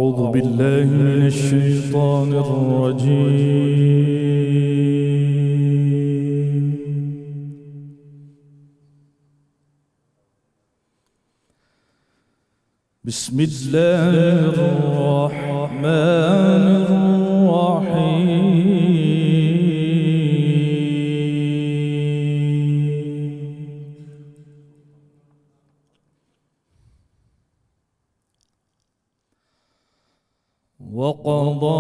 أعوذ بالله من الشيطان الرجيم. بسم الله الرحمن الرحيم. وقضى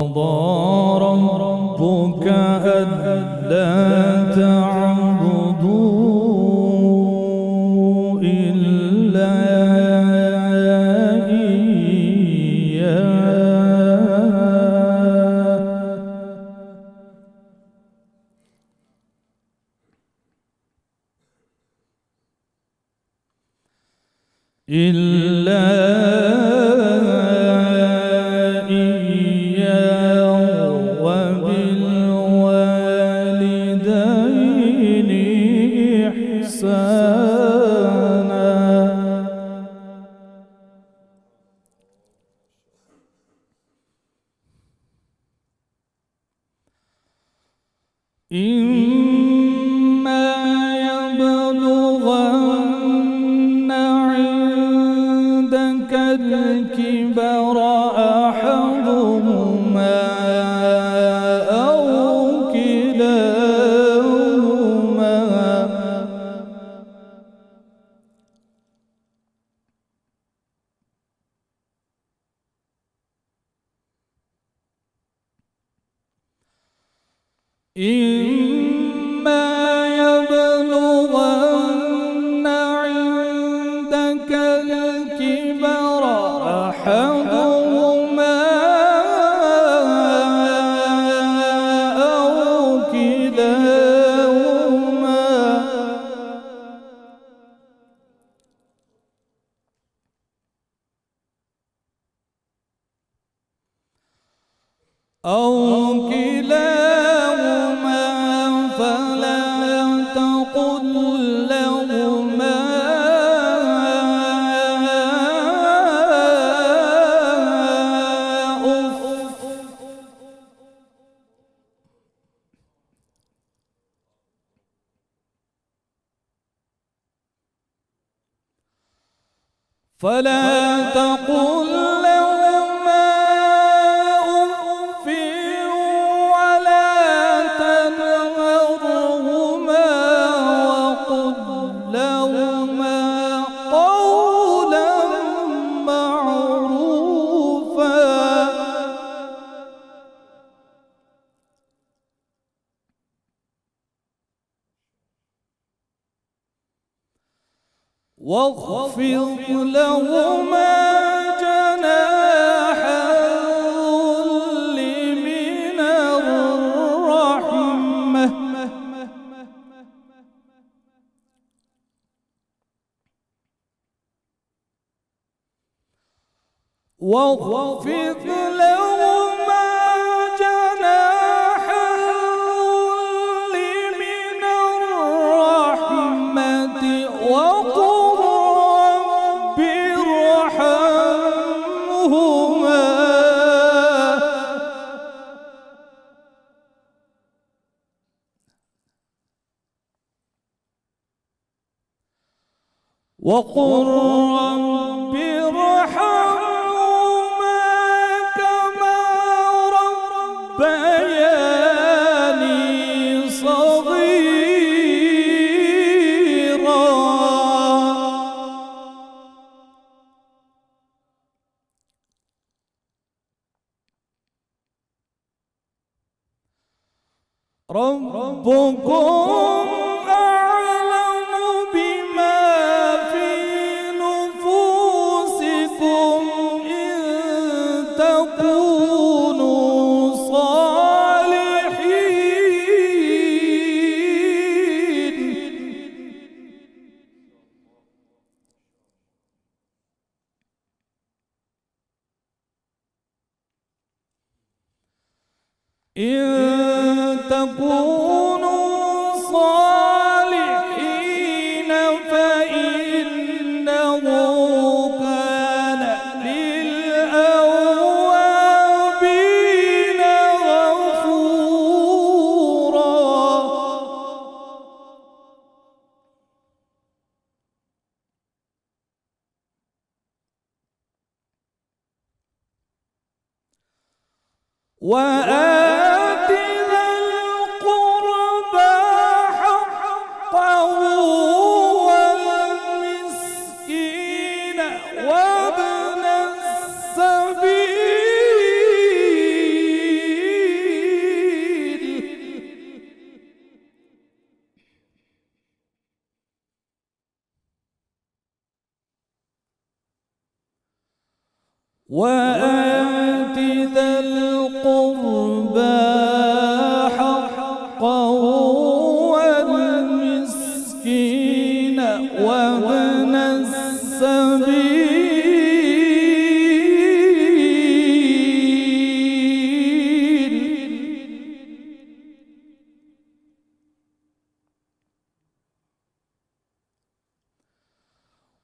ربك ألا تعبدوا إلا وبالوالدين إحسانا. إما يبلغن عندك الكبر أحدهما أو كلاهما إما يبلغن عندك الكبر أحدهما أو كلاهما فلا تقل لهما أف ولا تنهرهما وقل لهما قولا معروفا. واخفض لهما جناح الذل من الرحمة واخفض لهما جناح الذل من الرحمة وقل رب ارحمهما وقل رب ارحمهما كما ربياني صغيرا. ربكم أعلم بما في نفوسكم إن تكونوا صالحين فإنه كان للأولين وآت ذا القربى حقه والمسكين وابن وآت ذا القربى حقه والمسكين وابن السبيل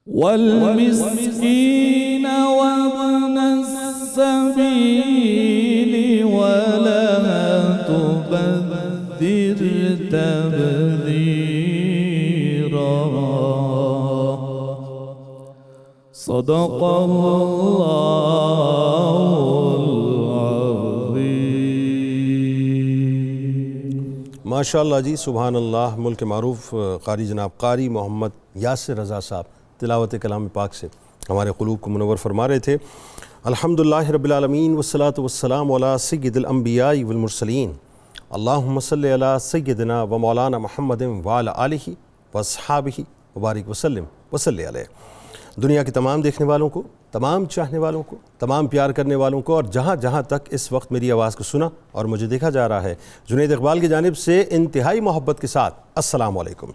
والمسكين وابن السبيل ولا تبذر تبذيرا صدق الله العظيم۔ ماشاء اللہ جی، سبحان اللہ۔ ملک معروف قاری جناب قاری محمد یاسر رضا صاحب تلاوت کلام پاک سے ہمارے قلوب کو منور فرما رہے تھے۔ الحمدللہ رب العالمین والصلاة والسلام علی سید الانبیاء والمرسلین، اللہم صلی علی سیدنا و مولانا محمد وعلی آلہ واصحابہ وبارک وسلم وصلی علیہ۔ دنیا کے تمام دیکھنے والوں کو، تمام چاہنے والوں کو، تمام پیار کرنے والوں کو، اور جہاں جہاں تک اس وقت میری آواز کو سنا اور مجھے دیکھا جا رہا ہے، جنید اقبال کی جانب سے انتہائی محبت کے ساتھ السلام علیکم۔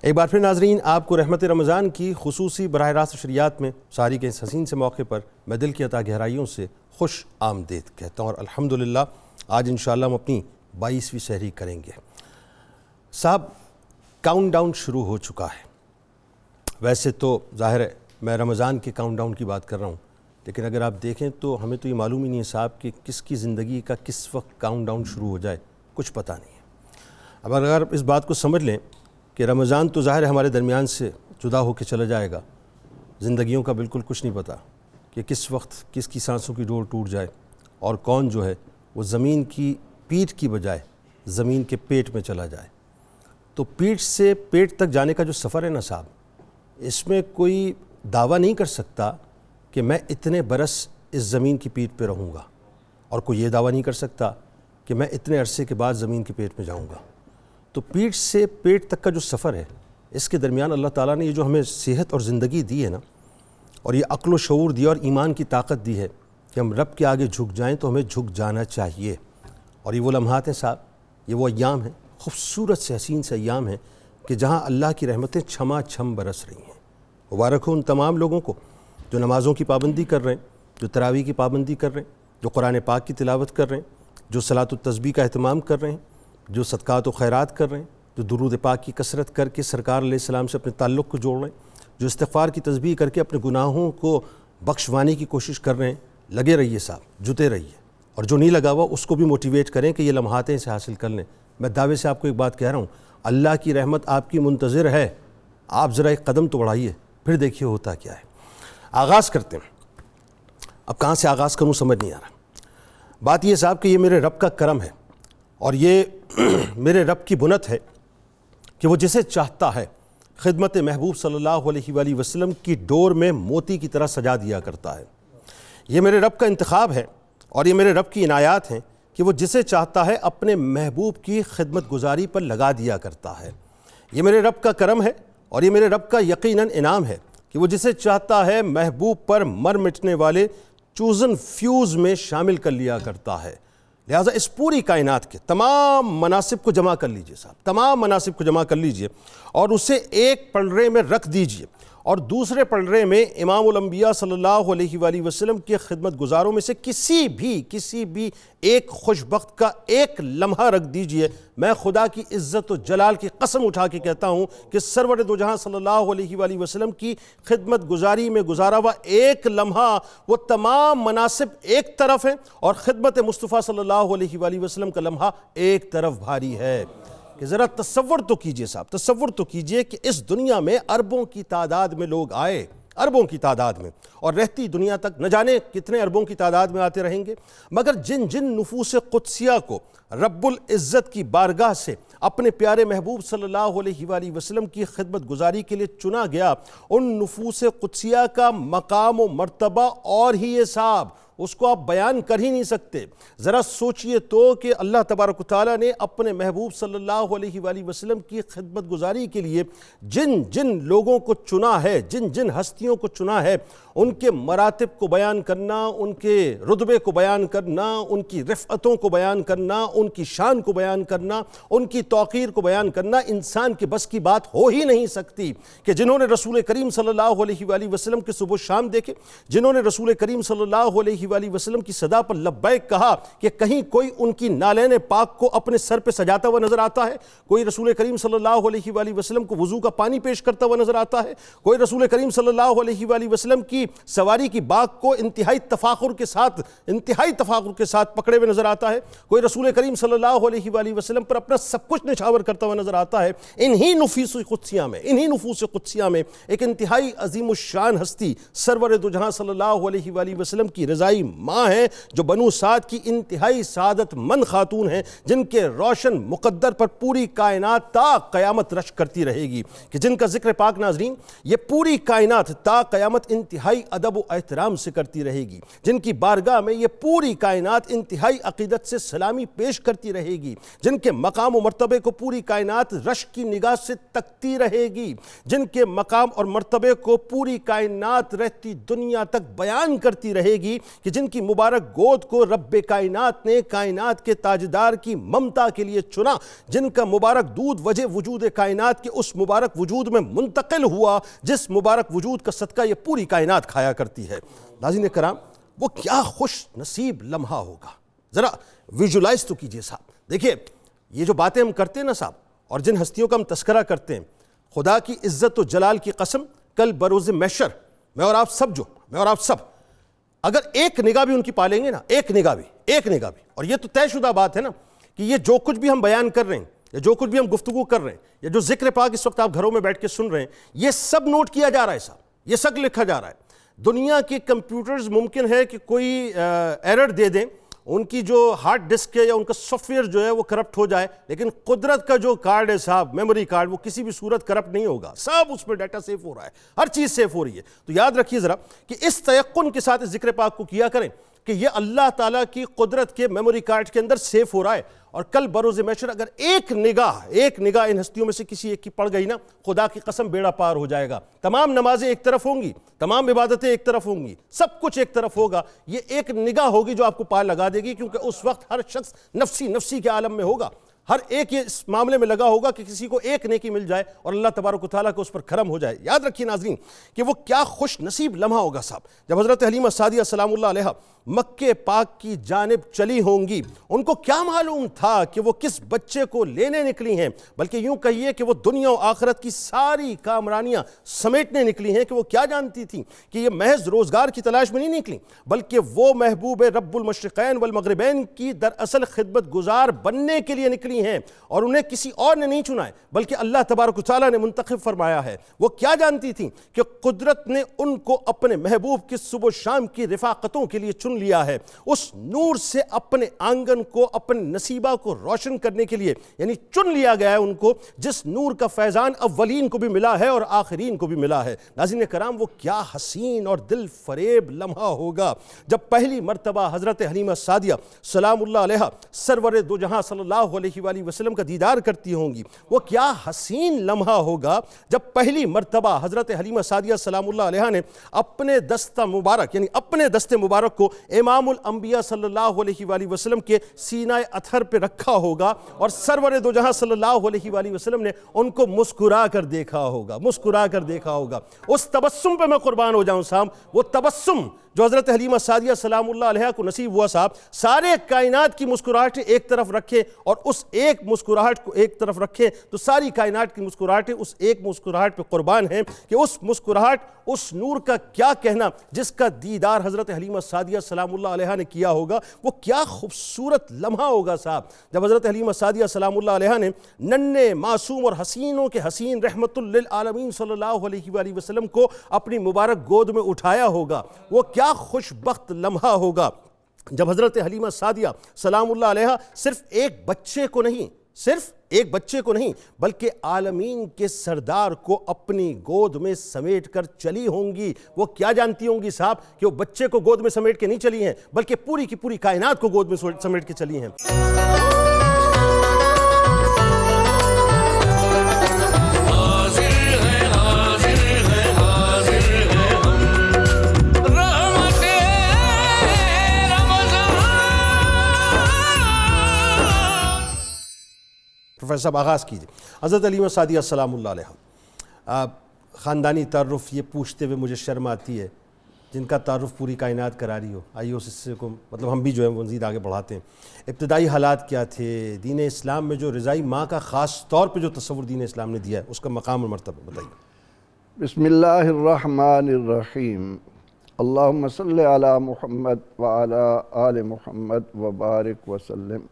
ایک بار پھر ناظرین، آپ کو رحمت رمضان کی خصوصی براہ راست شریعت میں ساری کے اس حسین سے موقع پر میں دل کی عطا گہرائیوں سے خوش آمدید کہتا ہوں، اور الحمدللہ آج انشاءاللہ ہم اپنی 22ویں سحری کریں گے۔ صاحب، کاؤنٹ ڈاؤن شروع ہو چکا ہے۔ ویسے تو ظاہر ہے میں رمضان کے کاؤنٹ ڈاؤن کی بات کر رہا ہوں، لیکن اگر آپ دیکھیں تو ہمیں تو یہ معلوم ہی نہیں ہے صاحب کہ کس کی زندگی کا کس وقت کاؤنٹ ڈاؤن شروع ہو جائے، کچھ پتہ نہیں ہے۔ اب اگر اس بات کو سمجھ لیں کہ رمضان تو ظاہر ہے ہمارے درمیان سے جدا ہو کے چلا جائے گا، زندگیوں کا بالکل کچھ نہیں پتہ کہ کس وقت کس کی سانسوں کی ڈور ٹوٹ جائے اور کون جو ہے وہ زمین کی پیٹھ کی بجائے زمین کے پیٹ میں چلا جائے۔ تو پیٹھ سے پیٹ تک جانے کا جو سفر ہے نا صاحب، اس میں کوئی دعویٰ نہیں کر سکتا کہ میں اتنے برس اس زمین کی پیٹھ پہ رہوں گا، اور کوئی یہ دعویٰ نہیں کر سکتا کہ میں اتنے عرصے کے بعد زمین کے پیٹ میں جاؤں گا۔ تو پیٹھ سے پیٹ تک کا جو سفر ہے، اس کے درمیان اللہ تعالیٰ نے یہ جو ہمیں صحت اور زندگی دی ہے نا، اور یہ عقل و شعور دیا اور ایمان کی طاقت دی ہے کہ ہم رب کے آگے جھک جائیں تو ہمیں جھک جانا چاہیے۔ اور یہ وہ لمحات ہیں صاحب، یہ وہ ایام ہیں، خوبصورت سے حسین سے ایام ہیں کہ جہاں اللہ کی رحمتیں چھما چھم برس رہی ہیں۔ مبارک ہو ان تمام لوگوں کو جو نمازوں کی پابندی کر رہے ہیں، جو تراویح کی پابندی کر رہے ہیں، جو قرآن پاک کی تلاوت کر رہے ہیں، جو صلاۃ التسبیح کا اہتمام کر رہے ہیں، جو صدقات و خیرات کر رہے ہیں، جو درود پاک کی کثرت کر کے سرکار علیہ السلام سے اپنے تعلق کو جوڑ رہے ہیں، جو استغفار کی تسبیح کر کے اپنے گناہوں کو بخشوانے کی کوشش کر رہے ہیں۔ لگے رہیے صاحب، جتے رہیے، اور جو نہیں لگا ہوا اس کو بھی موٹیویٹ کریں کہ یہ لمحات سے حاصل کر لیں۔ میں دعوے سے آپ کو ایک بات کہہ رہا ہوں، اللہ کی رحمت آپ کی منتظر ہے، آپ ذرا ایک قدم تو بڑھائیے، پھر دیکھیے ہوتا کیا ہے۔ آغاز کرتے ہیں۔ اب کہاں سے آغاز کروں سمجھ نہیں آ رہا۔ بات یہ صاحب کہ یہ میرے رب کا کرم ہے، اور یہ میرے رب کی بنت ہے کہ وہ جسے چاہتا ہے خدمت محبوب صلی اللہ علیہ وآلہ وسلم کی ڈور میں موتی کی طرح سجا دیا کرتا ہے۔ یہ میرے رب کا انتخاب ہے، اور یہ میرے رب کی عنایات ہیں کہ وہ جسے چاہتا ہے اپنے محبوب کی خدمت گزاری پر لگا دیا کرتا ہے۔ یہ میرے رب کا کرم ہے، اور یہ میرے رب کا یقیناً انعام ہے کہ وہ جسے چاہتا ہے محبوب پر مر مٹنے والے چوزن فیوز میں شامل کر لیا کرتا ہے۔ لہٰذا اس پوری کائنات کے تمام مناسب کو جمع کر لیجئے صاحب، تمام مناسب کو جمع کر لیجئے، اور اسے ایک پلڑے میں رکھ دیجئے، اور دوسرے پلڑے میں امام الانبیاء صلی اللہ علیہ وآلہ وسلم کے خدمت گزاروں میں سے کسی بھی ایک خوش بخت کا ایک لمحہ رکھ دیجئے۔ میں خدا کی عزت و جلال کی قسم اٹھا کے کہتا ہوں کہ سرور دو جہاں صلی اللہ علیہ وآلہ وسلم کی خدمت گزاری میں گزارا ہوا ایک لمحہ، وہ تمام مناسب ایک طرف ہیں، اور خدمت مصطفیٰ صلی اللہ علیہ وآلہ وسلم کا لمحہ ایک طرف بھاری ہے۔ کہ ذرا تصور تو کیجئے صاحب، تصور تو کیجئے کہ اس دنیا میں اربوں کی تعداد میں لوگ آئے، اربوں کی تعداد میں، اور رہتی دنیا تک نہ جانے کتنے اربوں کی تعداد میں آتے رہیں گے، مگر جن جن نفوس قدسیہ کو رب العزت کی بارگاہ سے اپنے پیارے محبوب صلی اللہ علیہ وآلہ وسلم کی خدمت گزاری کے لیے چنا گیا، ان نفوس قدسیہ کا مقام و مرتبہ اور ہی یہ صاحب، اس کو آپ بیان کر ہی نہیں سکتے۔ ذرا سوچئے تو کہ اللہ تبارک و تعالیٰ نے اپنے محبوب صلی اللہ علیہ وآلہ وسلم کی خدمت گزاری کے لیے جن جن لوگوں کو چنا ہے، جن جن ہستیوں کو چنا ہے، ان کے مراتب کو بیان کرنا، ان کے رتبے کو بیان کرنا، ان کی رفعتوں کو بیان کرنا، ان کی شان کو بیان کرنا، ان کی توقیر کو بیان کرنا انسان کے بس کی بات ہو ہی نہیں سکتی کہ جنہوں نے رسول کریم صلی اللہ علیہ وآلہ وسلم کے صبح و شام دیکھے، جنہوں نے رسول کریم صلی اللہ علیہ وآلہ وسلم کی صدا پر لبیک کہا کہ کہیں کوئی ان کی نالین پاک کو اپنے سر پہ سجاتا ہوا نظر آتا ہے، کوئی رسول کریم صلی اللہ علیہ وآلہ وسلم کو وضو کا پانی پیش کرتا ہوا نظر آتا ہے، کوئی رسول کریم صلی اللہ علیہ وآلہ وسلم کی سواری کی باغ کو انتہائی تفاخر کے ساتھ پکڑے ہوئے نظر آتا ہے، کوئی رسول کریم صلی اللہ علیہ وآلہ وسلم پر اپنا سب کچھ نچھاور کرتا ہوا نظر آتا ہے۔ انہی نفوس قدسیہ میں ایک انتہائی عظیم الشان ہستی سرور دو جہاں صلی اللہ علیہ وآلہ وسلم کی رضائی ماں ہیں، جو بنو سعد کی انتہائی سعادت مند خاتون ہیں، جن کے روشن مقدر پر پوری کائنات تا قیامت رشک کرتی رہے گی، کہ جن کا ذکر پاک ناظرین یہ پوری کائنات تا قیامت انتہائی ادب و احترام سے کرتی رہے گی، جن کی بارگاہ میں یہ پوری کائنات انتہائی عقیدت سے سلامی پیش کرتی رہے گی، جن کے مقام و مرتبے کو پوری کائنات رشک کی نگاہ سے تکتی رہے گی، جن کے مقام اور مرتبے کو پوری کائنات رہتی دنیا تک بیان کرتی رہے گی، کہ جن کی مبارک گود کو رب کائنات نے کائنات کے تاجدار کی ممتا کے لیے چنا، جن کا مبارک دودھ وجہ وجود کائنات کے اس مبارک وجود میں منتقل ہوا جس مبارک وجود کا صدقہ یہ پوری کائنات کھایا کرتی ہے۔ ناظرین کرام، وہ کیا خوش نصیب لمحہ ہوگا، ذرا ویژولائز تو کیجئے صاحب۔ دیکھیے یہ جو باتیں ہم کرتے ہیں نا صاحب، اور جن ہستیوں کا ہم تذکرہ کرتے ہیں، خدا کی عزت و جلال کی قسم، کل بروز محشر میں اور آپ سب اگر ایک نگاہ بھی ان کی پالیں گے نا، ایک نگاہ بھی، اور یہ تو طے شدہ بات ہے نا کہ یہ جو کچھ بھی ہم بیان کر رہے ہیں، یا جو کچھ بھی ہم گفتگو کر رہے ہیں، یا جو ذکر پاک اس وقت آپ گھروں میں بیٹھ کے سن رہے ہیں، یہ سب نوٹ کیا جا رہا ہے صاحب، یہ سب لکھا جا رہا ہے۔ دنیا کے کمپیوٹرز ممکن ہے کہ کوئی ایرر دے دیں، ان کی جو ہارڈ ڈسک ہے یا ان کا سافٹ ویئر جو ہے وہ کرپٹ ہو جائے، لیکن قدرت کا جو کارڈ ہے صاحب، میموری کارڈ، وہ کسی بھی صورت کرپٹ نہیں ہوگا، سب اس میں ڈیٹا سیف ہو رہا ہے، ہر چیز سیف ہو رہی ہے۔ تو یاد رکھیے ذرا کہ اس تیقن کے ساتھ اس ذکر پاک کو کیا کریں کہ یہ اللہ تعالیٰ کی قدرت کے میموری کارڈ کے اندر سیف ہو رہا ہے، اور کل بروز محشر اگر ایک نگاہ ان ہستیوں میں سے کسی ایک کی پڑ گئی نا، خدا کی قسم بیڑا پار ہو جائے گا۔ تمام نمازیں ایک طرف ہوں گی، تمام عبادتیں ایک طرف ہوں گی، سب کچھ ایک طرف ہوگا، یہ ایک نگاہ ہوگی جو آپ کو پار لگا دے گی، کیونکہ اس وقت ہر شخص نفسی کے عالم میں ہوگا، ہر ایک یہ اس معاملے میں لگا ہوگا کہ کسی کو ایک نیکی مل جائے اور اللہ تبارک و تعالیٰ کو اس پر کرم ہو جائے۔ یاد رکھیے ناظرین کہ وہ کیا خوش نصیب لمحہ ہوگا صاحب، جب حضرت حلیمہ سعدیہ سلام اللہ علیہ مکہ پاک کی جانب چلی ہوں گی، ان کو کیا معلوم تھا کہ وہ کس بچے کو لینے نکلی ہیں، بلکہ یوں کہیے کہ وہ دنیا و آخرت کی ساری کامرانیاں سمیٹنے نکلی ہیں، کہ وہ کیا جانتی تھیں کہ یہ محض روزگار کی تلاش میں نہیں نکلی، بلکہ وہ محبوب رب المشرقین والمغربین کی دراصل خدمت گزار بننے کے لیے نکلی ہیں، اور انہیں کسی اور نے نہیں چنا ہے بلکہ اللہ تبارک و تعالیٰ نے منتخب فرمایا ہے۔ وہ کیا جانتی تھیں کہ قدرت نے ان کو اپنے محبوب کی صبح و شام کی رفاقتوں کے لیے چن لیا ہے، اس نور سے اپنے آنگن کو، اپنے نصیبہ کو روشن کرنے کے لیے، یعنی چن لیا گیا ہے ان کو، جس نور کا فیضان اولین کو بھی ملا ہے اور آخرین کو بھی ملا ہے۔ ناظرین کرام، وہ کیا حسین اور دل فریب لمحہ ہوگا جب پہلی مرتبہ حضرت حلیمہ سعدیہ سلام اللہ علیہ سرور دو جہاں صلی اللہ علیہ وآلہ وسلم کا دیدار کرتی ہوں گی۔ وہ کیا حسین لمحہ ہوگا جب پہلی مرتبہ حضرت حلیمہ سعدیہ سلام اللہ علیہ نے اپنے دست مبارک، یعنی اپنے دست مبارک کو امام الانبیاء صلی اللہ علیہ وآلہ وسلم کے سینہ اطہر پہ رکھا ہوگا، اور سرور دو جہاں صلی اللہ علیہ وآلہ وسلم نے ان کو مسکرا کر دیکھا ہوگا۔ اس تبسم پہ میں قربان ہو جاؤں صاحب، وہ تبسم جو حضرت حلیمہ سعدیہ سلام اللہ علیہ کو نصیب ہوا صاحب، سارے کائنات کی مسکراہٹ ایک طرف رکھے اور اس ایک مسکراہٹ کو ایک طرف رکھیں تو ساری کائنات کی مسکراہٹیں اس ایک مسکراہٹ پہ قربان ہیں کہ اس مسکراہٹ، اس نور کا کیا کہنا جس کا دیدار حضرت حلیمہ سعدیہ سلام اللہ علیہا نے کیا ہوگا، وہ کیا خوبصورت لمحہ ہوگا صاحب جب حضرت حلیمہ سعدیہ سلام اللہ علیہا نے ننھے معصوم اور حسینوں کے حسین رحمت للعالمین صلی اللہ علیہ وآلہ وسلم کو اپنی مبارک گود میں اٹھایا ہوگا۔ وہ کیا خوش بخت لمحہ ہوگا جب حضرت حلیمہ سعدیہ سلام اللہ علیہا صرف ایک بچے کو نہیں بلکہ عالمین کے سردار کو اپنی گود میں سمیٹ کر چلی ہوں گی۔ وہ کیا جانتی ہوں گی صاحب کہ وہ بچے کو گود میں سمیٹ کے نہیں چلی ہیں بلکہ پوری کی پوری کائنات کو گود میں سمیٹ کے چلی ہیں۔ پروفیسر صاحب آغاز کیجئے۔ حضرت حلیمہ سعدیہ سلام اللہ علیہا، خاندانی تعارف یہ پوچھتے ہوئے مجھے شرم آتی ہے، جن کا تعارف پوری کائنات کرا رہی ہو، آئیے اس حصے کو مطلب ہم بھی جو ہے مزید آگے بڑھاتے ہیں۔ ابتدائی حالات کیا تھے؟ دین اسلام میں جو رضائی ماں کا خاص طور پہ جو تصور دین اسلام نے دیا ہے اس کا مقام اور مرتبہ بتائیے۔ بسم اللہ الرحمن الرحیم، اللہم صلی علی محمد وعلی آل محمد وبارک وسلم۔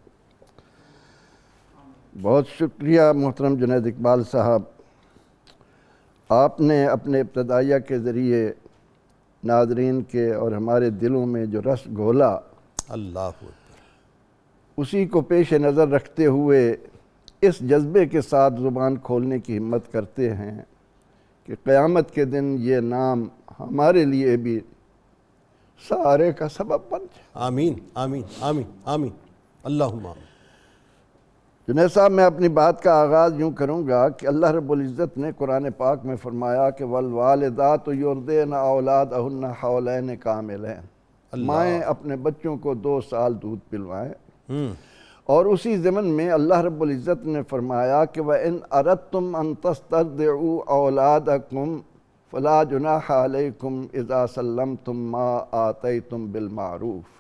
بہت شکریہ محترم جنید اقبال صاحب، آپ نے اپنے ابتدائیہ کے ذریعے ناظرین کے اور ہمارے دلوں میں جو رس گھولا، اللہ اکبر، اسی کو پیش نظر رکھتے ہوئے اس جذبے کے ساتھ زبان کھولنے کی ہمت کرتے ہیں کہ قیامت کے دن یہ نام ہمارے لیے بھی سہارے کا سبب بن جائے۔ آمین آمین آمین آمین، اللہم آمین۔ جنید صاحب، میں اپنی بات کا آغاز یوں کروں گا کہ اللہ رب العزت نے قرآن پاک میں فرمایا کہ وَالْوَالِدَاتُ يُرْضِعْنَ أَوْلَادَهُنَّ حَوْلَيْنِ كَامِلَيْنِ، مائیں اپنے بچوں کو 2 سال دودھ پلوائیں۔ اور اسی ضمن میں اللہ رب العزت نے فرمایا کہ وَإِنْ أَرَدْتُمْ أَن تَسْتَرْضِعُوا أَوْلَادَكُمْ فَلَا جُنَاحَ عَلَيْكُمْ إِذَا سَلَّمْتُمْ مَا آتَيْتُمْ بِالْمَعْرُوفِ،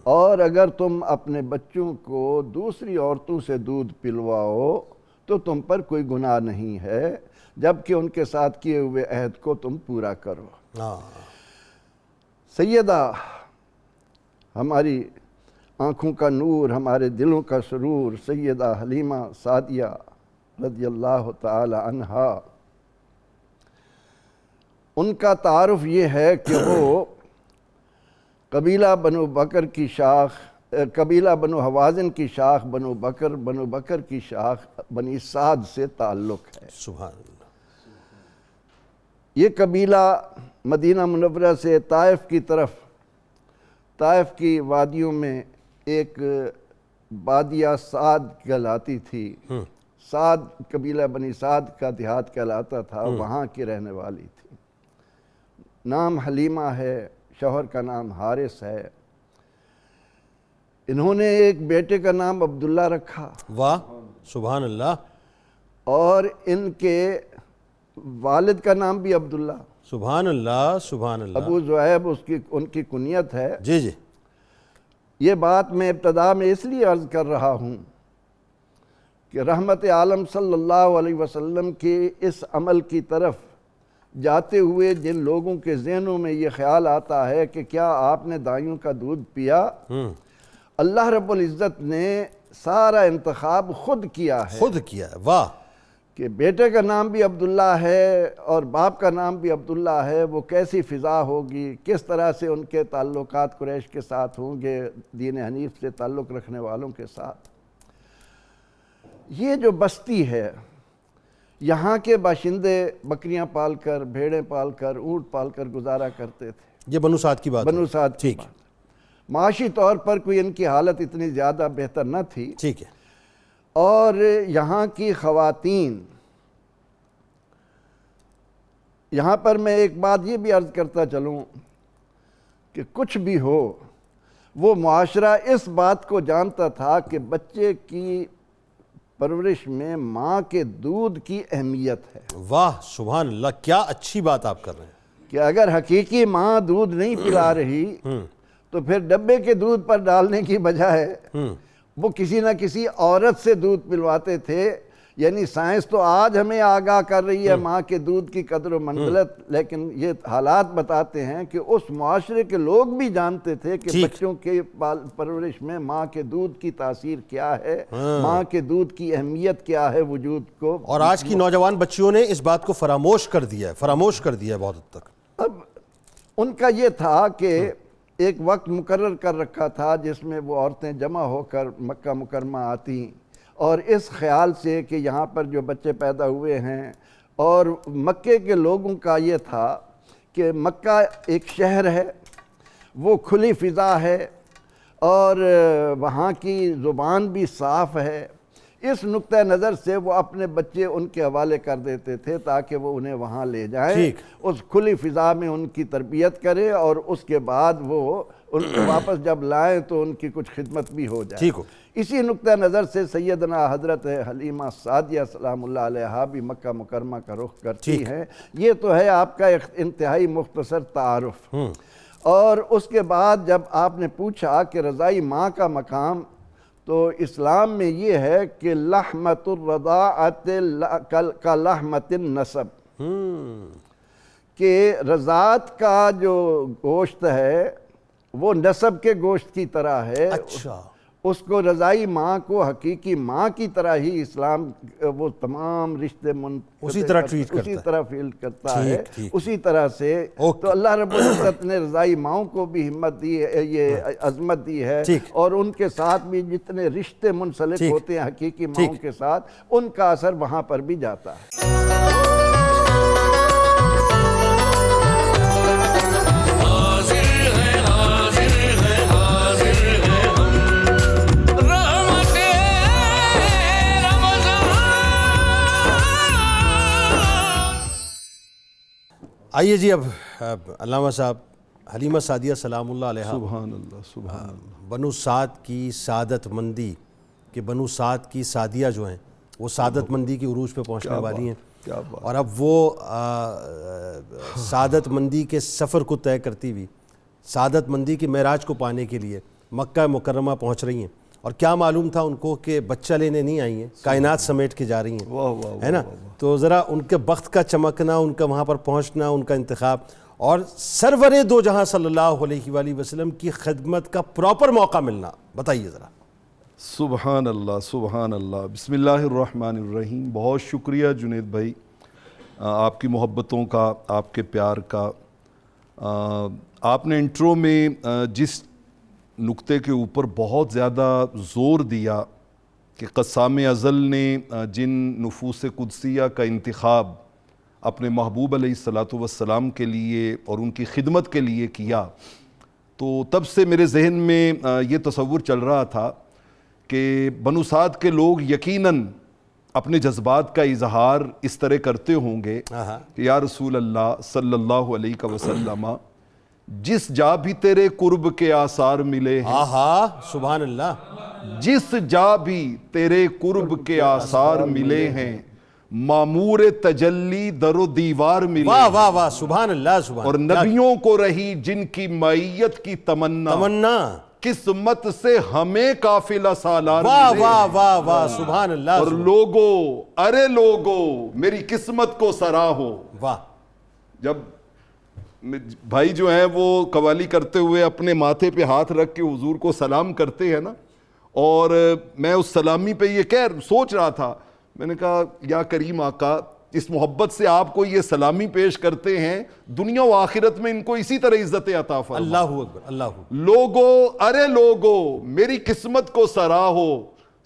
اور اگر تم اپنے بچوں کو دوسری عورتوں سے دودھ پلواؤ تو تم پر کوئی گناہ نہیں ہے جبکہ ان کے ساتھ کیے ہوئے عہد کو تم پورا کرو۔ سیدہ، ہماری آنکھوں کا نور، ہمارے دلوں کا سرور، سیدہ حلیمہ سعدیہ رضی اللہ تعالی عنہا، ان کا تعارف یہ ہے کہ وہ قبیلہ بنو بکر کی شاخ، قبیلہ بنو حوازن کی شاخ بنو بکر کی شاخ بنی سعد سے تعلق ہے۔ سبحان اللہ۔ یہ قبیلہ مدینہ منورہ سے طائف کی طرف، طائف کی وادیوں میں ایک بادیہ سعد کہلاتی تھی، سعد قبیلہ بنی سعد کا دیہات کہلاتا تھا، وہاں کی رہنے والی تھی۔ نام حلیمہ ہے، شوہر کا نام حارث ہے۔ انہوں نے ایک بیٹے کا نام عبداللہ رکھا، واہ سبحان اللہ، اور ان کے والد کا نام بھی عبداللہ، سبحان اللہ سبحان اللہ۔ ابو زہیب ان کی کنیت ہے۔ جی جی، یہ بات میں ابتدا میں اس لیے عرض کر رہا ہوں کہ رحمت عالم صلی اللہ علیہ وسلم کے اس عمل کی طرف جاتے ہوئے جن لوگوں کے ذہنوں میں یہ خیال آتا ہے کہ کیا آپ نے دائیوں کا دودھ پیا، اللہ رب العزت نے سارا انتخاب خود کیا ہے، واہ، کہ بیٹے کا نام بھی عبداللہ ہے اور باپ کا نام بھی عبداللہ ہے۔ وہ کیسی فضا ہوگی، کس طرح سے ان کے تعلقات قریش کے ساتھ ہوں گے، دین حنیف سے تعلق رکھنے والوں کے ساتھ۔ یہ جو بستی ہے، یہاں کے باشندے بکریاں پال کر، بھیڑیں پال کر، اونٹ پال کر گزارا کرتے تھے۔ یہ بنو سعد کی بات، بنو سعد کی بات۔ معاشی طور پر کوئی ان کی حالت اتنی زیادہ بہتر نہ تھی، ٹھیک ہے۔ اور یہاں کی خواتین، یہاں پر میں ایک بات یہ بھی عرض کرتا چلوں کہ کچھ بھی ہو، وہ معاشرہ اس بات کو جانتا تھا کہ بچے کی پرورش میں ماں کے دودھ کی اہمیت ہے۔ واہ سبحان اللہ، کیا اچھی بات آپ کر رہے ہیں کہ اگر حقیقی ماں دودھ نہیں پلا رہی تو پھر ڈبے کے دودھ پر ڈالنے کی بجائے وہ کسی نہ کسی عورت سے دودھ پلواتے تھے. یعنی سائنس تو آج ہمیں آگاہ کر رہی ہے ماں کے دودھ کی قدر و منزلت، لیکن یہ حالات بتاتے ہیں کہ اس معاشرے کے لوگ بھی جانتے تھے کہ بچوں کے پرورش میں ماں کے دودھ کی تاثیر کیا ہے، ماں کے دودھ کی اہمیت کیا ہے وجود کو. اور آج کی نوجوان بچیوں نے اس بات کو فراموش کر دیا ہے بہت حد تک. اب ان کا یہ تھا کہ ایک وقت مقرر کر رکھا تھا جس میں وہ عورتیں جمع ہو کر مکہ مکرمہ آتی، اور اس خیال سے کہ یہاں پر جو بچے پیدا ہوئے ہیں، اور مکے کے لوگوں کا یہ تھا کہ مکہ ایک شہر ہے، وہ کھلی فضا ہے، اور وہاں کی زبان بھی صاف ہے. اس نقطہ نظر سے وہ اپنے بچے ان کے حوالے کر دیتے تھے تاکہ وہ انہیں وہاں لے جائیں، اس کھلی فضا میں ان کی تربیت کرے، اور اس کے بعد وہ ان کو واپس جب لائیں تو ان کی کچھ خدمت بھی ہو جائے. اسی نقطہ نظر سے سیدنا حضرت حلیمہ سعدیہ سلام اللہ علیہا بھی مکہ مکرمہ کا رخ کرتی ہیں. یہ تو ہے آپ کا انتہائی مختصر تعارف. اور اس کے بعد جب آپ نے پوچھا کہ رضائی ماں کا مقام، تو اسلام میں یہ ہے کہ لحمت الرضاعت کا لحمت النسب، کہ رضاعت کا جو گوشت ہے وہ نسب کے گوشت کی طرح ہے. اس کو رضائی ماں کو حقیقی ماں کی طرح ہی اسلام وہ تمام رشتے اسی طرح ٹریٹ کرتا ہے، اسی طرح فیل کرتا ہے، اسی طرح سے. تو اللہ رب العزت نے رضائی ماؤں کو بھی ہمت دی ہے، یہ عظمت دی ہے، اور ان کے ساتھ بھی جتنے رشتے منسلک ہوتے ہیں حقیقی ماؤں کے ساتھ، ان کا اثر وہاں پر بھی جاتا ہے. آئیے جی، اب علامہ صاحب، حلیمہ سعدیہ سلام اللہ علیہا، سبحان اللہ سبحان اللہ، بنو سعد کی سعادت مندی، کہ بنو سعد کی سعدیہ جو ہیں وہ سعادت مندی کی عروج پہ پہنچنے والی ہیں، اور اب وہ سعادت مندی کے سفر کو طے کرتی ہوئی سعادت مندی کی معراج کو پانے کے لیے مکہ مکرمہ پہنچ رہی ہیں. اور کیا معلوم تھا ان کو کہ بچہ لینے نہیں آئی ہیں، کائنات سمیٹ کے جا رہی ہیں، ہے نا. تو ذرا ان کے بخت کا چمکنا، ان کا وہاں پر پہنچنا، ان کا انتخاب، اور سرور دو جہاں صلی اللہ علیہ وآلہ وسلم کی خدمت کا پراپر موقع ملنا، بتائیے ذرا. سبحان اللہ سبحان اللہ، بسم اللہ الرحمن الرحیم. بہت شکریہ جنید بھائی، آپ کی محبتوں کا، آپ کے پیار کا. آپ نے انٹرو میں جس نقطے کے اوپر بہت زیادہ زور دیا کہ قسام ازل نے جن نفوس قدسیہ کا انتخاب اپنے محبوب علیہ الصلاۃ والسلام کے لیے اور ان کی خدمت کے لیے کیا، تو تب سے میرے ذہن میں یہ تصور چل رہا تھا کہ بنو سعد کے لوگ یقیناً اپنے جذبات کا اظہار اس طرح کرتے ہوں گے کہ یا رسول اللہ صلی اللہ علیہ وسلم، جس جا بھی تیرے قرب کے آثار ملے ہیں، سبحان اللہ، جس جا بھی تیرے قرب کے آثار ملے ہیں، معمور تجلی در و دیوار ملے. واہ واہ واہ، سبحان اللہ سبحان. اور نبیوں کو رہی جن کی معیت کی تمنا، قسمت سے ہمیں قافلہ سالار واہ واہ واہ واہ، سبحان اللہ. اور لوگو، ارے لوگو، میری قسمت کو سراہو. واہ. جب بھائی جو ہیں وہ قوالی کرتے ہوئے اپنے ماتھے پہ ہاتھ رکھ کے حضور کو سلام کرتے ہیں نا، اور میں اس سلامی پہ یہ سوچ رہا تھا، میں نے کہا یا کریم آقا، اس محبت سے آپ کو یہ سلامی پیش کرتے ہیں، دنیا و آخرت میں ان کو اسی طرح عزت عطا فرما. اللہ اکبر، اللہ اکبر. لوگو، ارے لوگو، میری قسمت کو سراہو،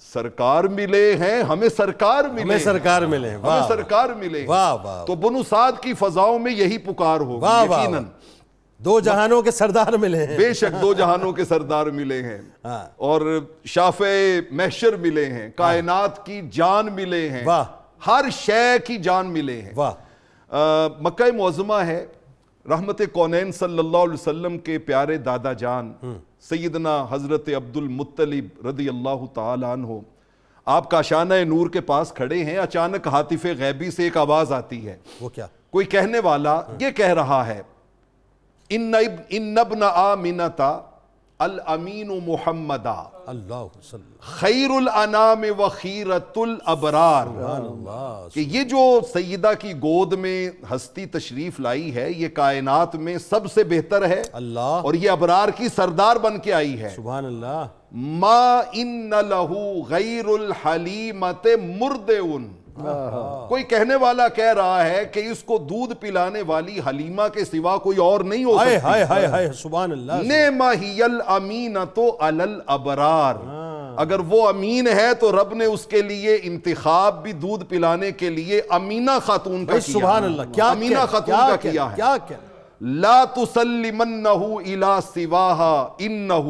سرکار ملے ہیں ہمیں، سرکار ملے، ہمیں سرکار ملے، ہمیں سرکار ملے. واہ واہ. تو بنو سعد کی فضاؤں میں یہی پکار ہوگی یقیناً. دو جہانوں کے سردار ملے ہیں، بے شک دو جہانوں کے سردار ملے ہیں، اور شافع محشر ملے ہیں، کائنات کی جان ملے ہیں، ہر شے کی جان ملے ہیں. مکہ معظمہ ہے، رحمت کونین صلی اللہ علیہ وسلم کے پیارے دادا جان سیدنا حضرت عبد المطلب رضی اللہ تعالیٰ عنہ، آپ کاشانہ نور کے پاس کھڑے ہیں. اچانک ہاتف غیبی سے ایک آواز آتی ہے. وہ کیا؟ کوئی کہنے والا یہ کہہ رہا ہے، ان ابن آمنہ الامین محمدا اللہ صلی خیر الانام و خیرت الابرار، اللہ کہ یہ جو سیدہ کی گود میں ہستی تشریف لائی ہے یہ کائنات میں سب سے بہتر ہے، اللہ اور یہ ابرار کی سردار بن کے آئی ہے۔ سبحان اللہ ما ان لہو غیر الحلیمت مردعن، کوئی کہنے والا کہہ رہا ہے کہ اس کو دودھ پلانے والی حلیمہ کے سوا کوئی اور نہیں ہو ہائے سکتی۔ ہائے ہائے ہائے سبحان اللہ نعم ہی الامینۃ علی الابرار، اگر وہ امین ہے تو رب نے اس کے لیے انتخاب بھی دودھ پلانے کے لیے امینہ خاتون کا کیا، سبحان اللہ کیا امینہ خاتون کا کیا ہے۔ کیا کیا لا تسلمنہ الی سواہا انہ،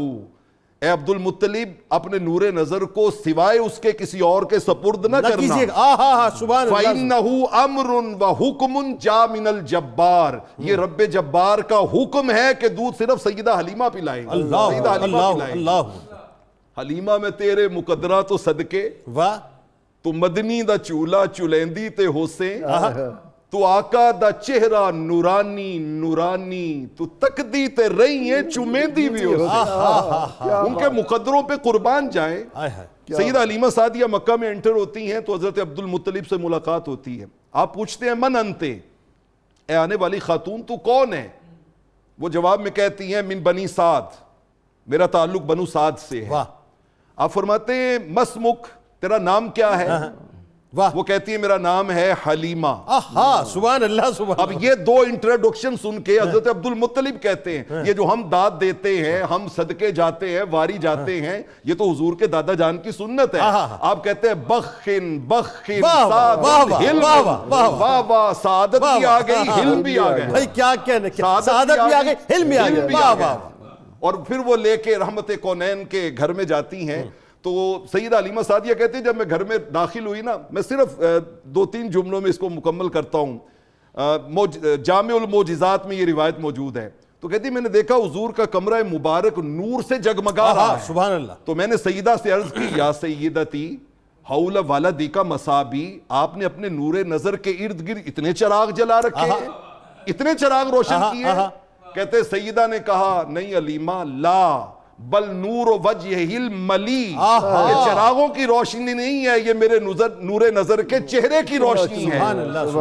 اے عبد المطلب اپنے نور نظر کو سوائے اس کے کسی اور کے سپرد نہ کرنا، کیجیے گا سبحان اللہ فَإِنَّهُ أَمْرٌ وَحُكْمٌ جَا مِنَ الْجَبَّارِ، یہ رب جبار کا حکم ہے کہ دودھ صرف سیدہ حلیمہ پلائیں، اللہ سیدہ حلیمہ اللہ پلائیں۔ اللہ حلیمہ میں تیرے مقدرہ تو صدقے، واہ تو مدنی دا چولہ چلیندی تے حسین، تو آقا دا چہرہ نورانی نورانی، تو تکدی تے رہی ہیں چمیندی بھی حسین، ان کے مقدروں پہ قربان جائیں۔ ہائے ہائے سیدہ حلیمہ سعدیہ مکہ میں انٹر ہوتی ہیں تو حضرت عبد المطلب سے ملاقات ہوتی ہے، آپ پوچھتے ہیں من انتے، اے آنے والی خاتون تو کون ہے؟ وہ جواب میں کہتی ہیں من بنی سعد، میرا تعلق بنو سعد سے ہے۔ واہ آپ فرماتے ہیں مسمک، تیرا نام کیا ہے؟ واہ وہ کہتی ہے میرا نام ہے حلیمہ۔ سبحان اللہ سبحان اب یہ دو انٹروڈکشن سن کے حضرت عبد المطلب کہتے ہیں یہ جو ہم داد دیتے ہیں، ہم صدقے جاتے ہیں، واری جاتے ہیں، یہ تو حضور کے دادا جان کی سنت ہے۔ آپ کہتے ہیں بخن بخن سعادت حلم، واہ واہ سعادت بھی آ گئی، حلم بھی آ گئے، بھائی کیا کہنے سعادت بھی آ گئی، حلم بھی آ گئی، واہ واہ۔ اور پھر وہ لے کے رحمت کونین کے گھر میں جاتی ہیں تو سیدہ حلیمہ سعدیہ کہتی ہیں جب میں گھر میں داخل ہوئی نا، میں صرف 2-3 جملوں میں اس کو مکمل کرتا ہوں، جامع المعجزات میں یہ روایت موجود ہے، تو کہتی میں نے دیکھا حضور کا کمرہ مبارک نور سے جگمگا رہا ہے، سبحان اللہ۔ تو میں نے سیدہ سے عرض کی یا سیدتی حول والدی کا مصابی، آپ نے اپنے نور نظر کے ارد گرد اتنے چراغ جلا رکھے ہیں، اتنے چراغ روشن کیے ہیں؟ کہتے سیدہ نے کہا نہیں حلیمہ، لا بل نور وجہ الملی، یہ چراغوں کی روشنی نہیں ہے، یہ میرے نور نظر کے چہرے کی روشنی ہے،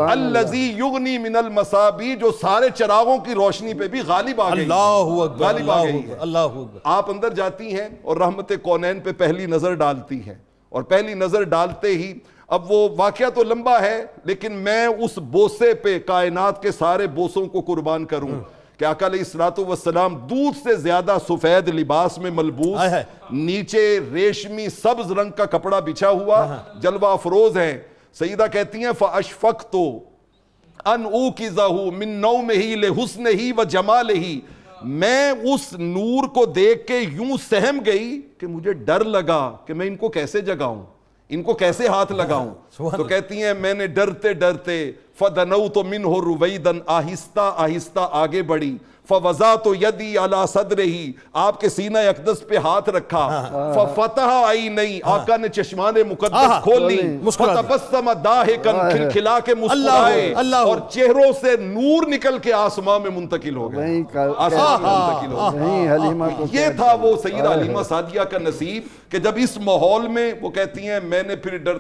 الذی یغنی من المصابی، جو سارے چراغوں کی روشنی پہ بھی غالب آ گئی، اللہ اکبر غالب آ اللہ گئی اکبر ہے۔ اللہ اکبر۔ آپ اندر جاتی ہیں اور رحمت کونین پہ پہلی نظر ڈالتی ہیں، اور پہلی نظر ڈالتے ہی، اب وہ واقعہ تو لمبا ہے لیکن میں اس بوسے پہ کائنات کے سارے بوسوں کو قربان کروں کہ آقا علیہ الصلوۃ والسلام دودھ سے زیادہ سفید لباس میں ملبوس، نیچے ریشمی سبز رنگ کا کپڑا بچھا ہوا، جلوہ افروز ہیں۔ سیدہ کہتی ہیں فَأَشْفَقْتُ أَنْ أُوقِظَهُ مِن نَوْمِهِ لِحُسْنِهِ وَجَمَالِهِ، میں اس نور کو دیکھ کے یوں سہم گئی کہ مجھے ڈر لگا کہ میں ان کو کیسے جگاؤں، ان کو کیسے ہاتھ لگاؤں، تو کہتی ہیں میں نے ڈرتے ڈرتے فَدَنَوْتُ مِنْهُ رُوَيْدًا، آہستہ آہستہ آگے بڑھی، فَوَضَعْتُ يَدِي عَلَى صَدْرِهِ، آپ کے سینہ اقدس پہ ہاتھ رکھا، فَفَتَحَ عَيْنَيْهِ، آقا نے چشمان مقدس کھولی، فَتَبَسَّمَ ضَاحِكًا، کھلکھلا کے مسکرائے، اور چہروں سے نور نکل کے آسمان میں منتقل ہو گئے، آسمان میں منتقل ہو گئے۔ یہ تھا وہ سیدہ حلیمہ سعدیہ کا نصیب کہ جب اس ماحول میں وہ کہتی ہیں میں نے پھر